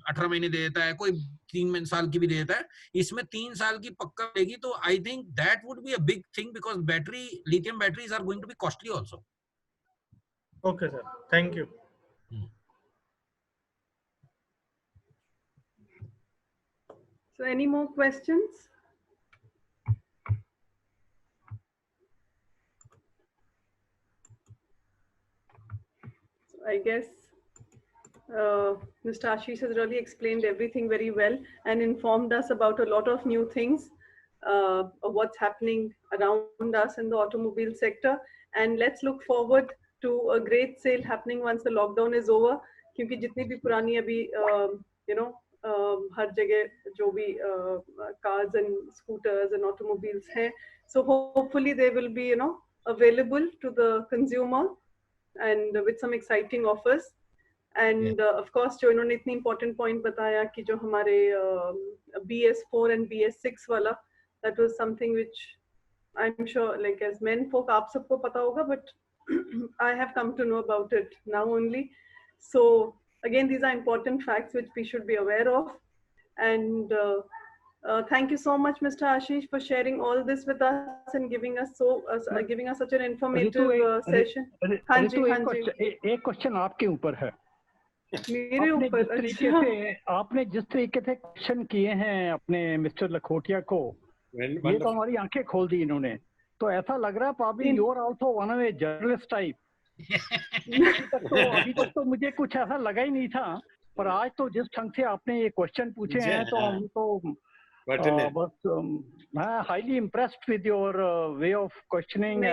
18 महीने दे देता है, कोई 3 साल की भी दे देता है, इसमें 3 साल की पक्का देगी। तो I think that would be a big thing, because battery, lithium batteries are going to be costly also. Okay sir, thank you. So any more questions? So I guess Mr. Ashish has really explained everything very well and informed us about a lot of new things, of what's happening around us in the automobile sector. And let's look forward to a great sale happening once the lockdown is over, क्योंकि जितनी भी पुरानी अभी हर जगह जो भी cars and scooters and automobiles हैं, so hopefully they will be available to the consumer and with some exciting offers. And of course जो इन्होंने इतनी important point बताया कि जो हमारे BS4 and BS6 वाला, that was something which I'm sure like as men folk आप सबको पता होगा, but I have come to know about it now only. So again, these are important facts which we should be aware of. And Thank you so much, Mr. Ashish, for sharing all this with us and giving us such an informative session. हाँ जी, हाँ जी. एक question आपके ऊपर है. मेरे ऊपर. आपने जिस तरीके से क्वेश्चन किए हैं अपने मिस्टर लखोटिया को, ये तो हमारी आंखें खोल दी इन्होंने. तो ऐसा लग रहा है probably you are also one of a journalist type. अभी तक तो मुझे कुछ ऐसा लगा ही नहीं था, पर आज तो जिस ढंग से आपने ये क्वेश्चन पूछे हैं तो हम तो बस मैं highly impressed with your way of questioning.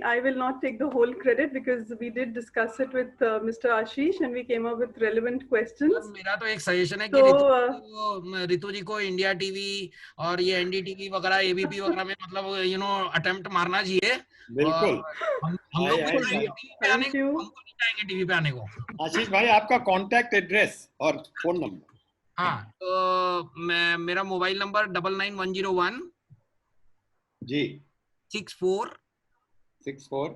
I will not take the whole credit because we did discuss it with Mr. Ashish and we came up with relevant questions. मेरा तो एक सजेशन है कि रितु जी को इंडिया टीवी और ये NDTV वगैरह ABP वगैरह में मतलब अटेम्प्ट मारना चाहिए. बिल्कुल. हम लोग जाएंगे टीवी पे आने को. आशीष भाई, आपका कांटेक्ट एड्रेस और फोन नंबर. हाँ, तो मेरा मोबाइल नंबर 99101 जी 64 7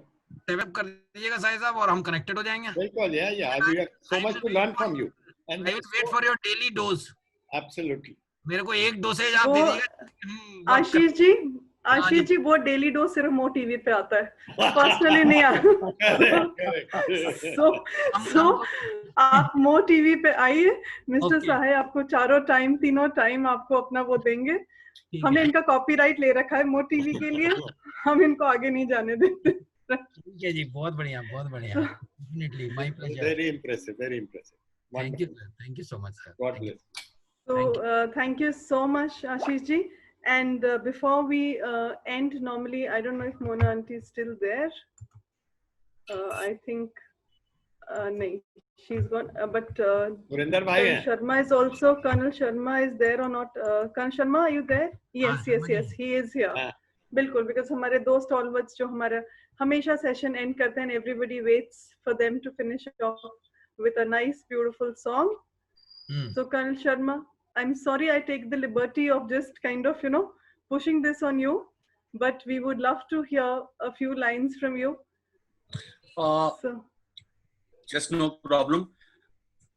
कर दीजिएगा साहिब साहब और हम कनेक्टेड हो जाएंगे. बिल्कुल. We have so much to learn from you and I will wait for your daily dose. Absolutely. मेरे को एक डोसेज आप दे दीजिएगा. आशीष जी वो डेली डोज सिर्फ मो टीवी पे आता है, पर्सनली नहीं आता. सो आप मो टीवी पे आइए. मिस्टर साहे आपको तीनों टाइम आपको अपना वो देंगे. हमने इनका कॉपीराइट ले रखा है मो टीवी के लिए, हम इनको आगे नहीं जाने देते. ठीक है जी, बहुत बढ़िया. Definitely my pleasure. Very impressive. Thank you so much sir. God bless. So thank you so much, Ashish ji. And before we end, normally I don't know if Mona auntie is still there. I think no, she's gone. But Surinder bhai hai. Sharma is also. Colonel Sharma is there or not? Colonel Sharma, are you there? Yes, he is here. बिल्कुल, because हमारे दो stalwarts जो हमारा हमेशा session end करते हैं, everybody waits for them to finish off with a nice, beautiful song. So Colonel Sharma, I'm sorry I take the liberty of just kind of, pushing this on you, but we would love to hear a few lines from you. Just no problem.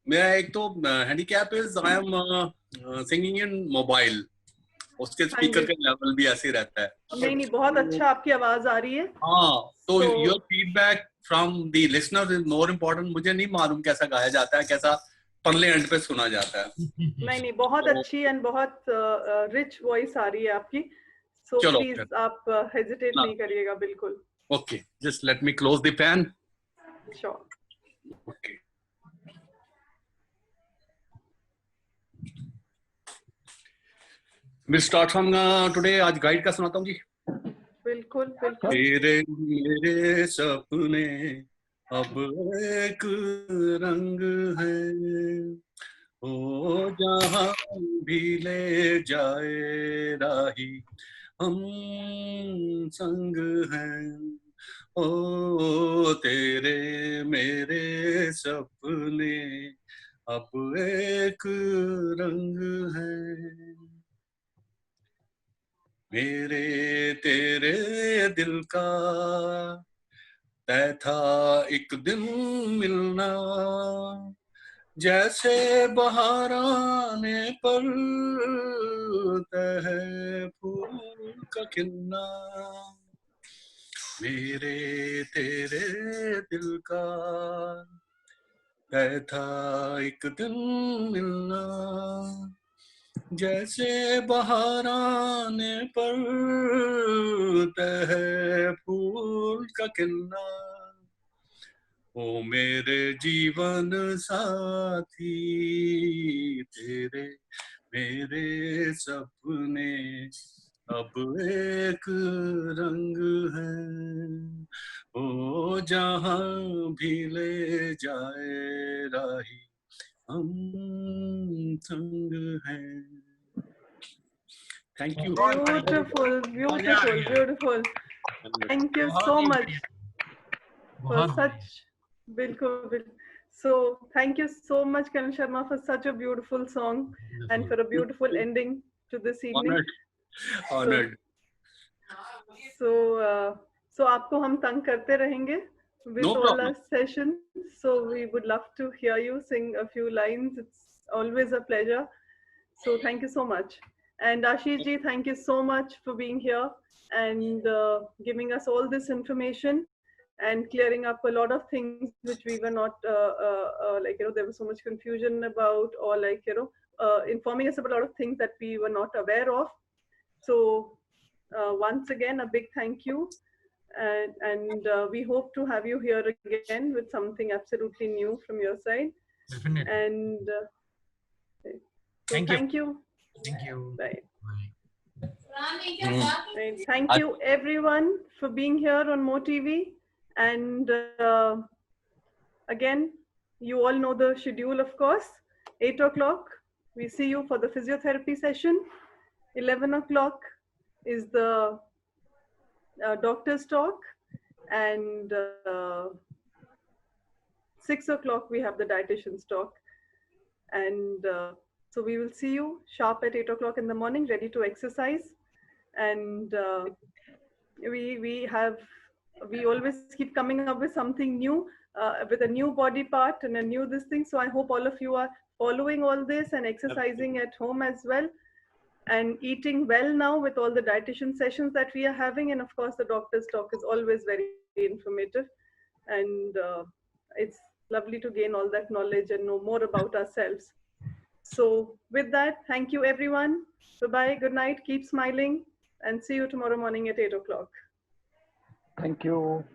मेरा एक तो handicap is I am singing in mobile. उसके speaker का level भी ऐसे रहता है. नहीं, बहुत अच्छा आपकी आवाज आ रही है. हाँ, तो your feedback from the listeners is more important. मुझे नहीं मालूम कैसा गाया जाता है, कैसा परले एंड पे सुना जाता है. नहीं, बहुत अच्छी एंड बहुत रिच वॉइस आ रही है आपकी. सो प्लीज आप हेजिटेट नहीं करिएगा बिल्कुल. Okay, just let me close the fan. Sure. Okay. We'll start from today. आज गाइड का सुनाता हूँ जी. बिल्कुल. मेरे सपने अब एक रंग है, ओ जहाँ भी ले जाए राही हम संग हैं. ओ तेरे मेरे सपने अब एक रंग है. मेरे तेरे दिल का तय था एक दिन मिलना, जैसे बहार आने पर तय है फूल का खिलना. मेरे तेरे दिल का तय था एक दिन मिलना, जैसे बहार आने पर तय है फूल का खिलना. ओ मेरे जीवन साथी तेरे मेरे सपने अब एक रंग है, ओ जहाँ भी ले जाए राही हम संग हैं. Thank you. Beautiful. Thank you so much for such. Bilkul. So thank you so much, Colonel Sharma, for such a beautiful song and for a beautiful ending to this evening. Honored. So आपको हम तंग करते रहेंगे with all our sessions. So we would love to hear you sing a few lines. It's always a pleasure. So thank you so much. And Ashish ji, thank you so much for being here and giving us all this information and clearing up a lot of things which we were not like, you know, there was so much confusion about, or like, you know, informing us about a lot of things that we were not aware of. So once again, a big thank you. And we hope to have you here again with something absolutely new from your side. Definitely. And so Thank you. Thank you. Right. Bye. Right. Thank you everyone for being here on Mo TV. And again, you all know the schedule, of course. 8 o'clock, we see you for the physiotherapy session. 11 o'clock is the doctor's talk. And 6 o'clock, we have the dietitian's talk. And so we will see you sharp at 8 o'clock in the morning, ready to exercise. And we always keep coming up with something new, with a new body part and a new this thing. So I hope all of you are following all this and exercising at home as well, and eating well now with all the dietitian sessions that we are having. And of course, the doctor's talk is always very informative. And it's lovely to gain all that knowledge and know more about ourselves. So with that, thank you everyone. Bye-bye, good night, keep smiling, and see you tomorrow morning at 8 o'clock. Thank you.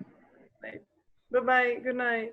Bye-bye, good night.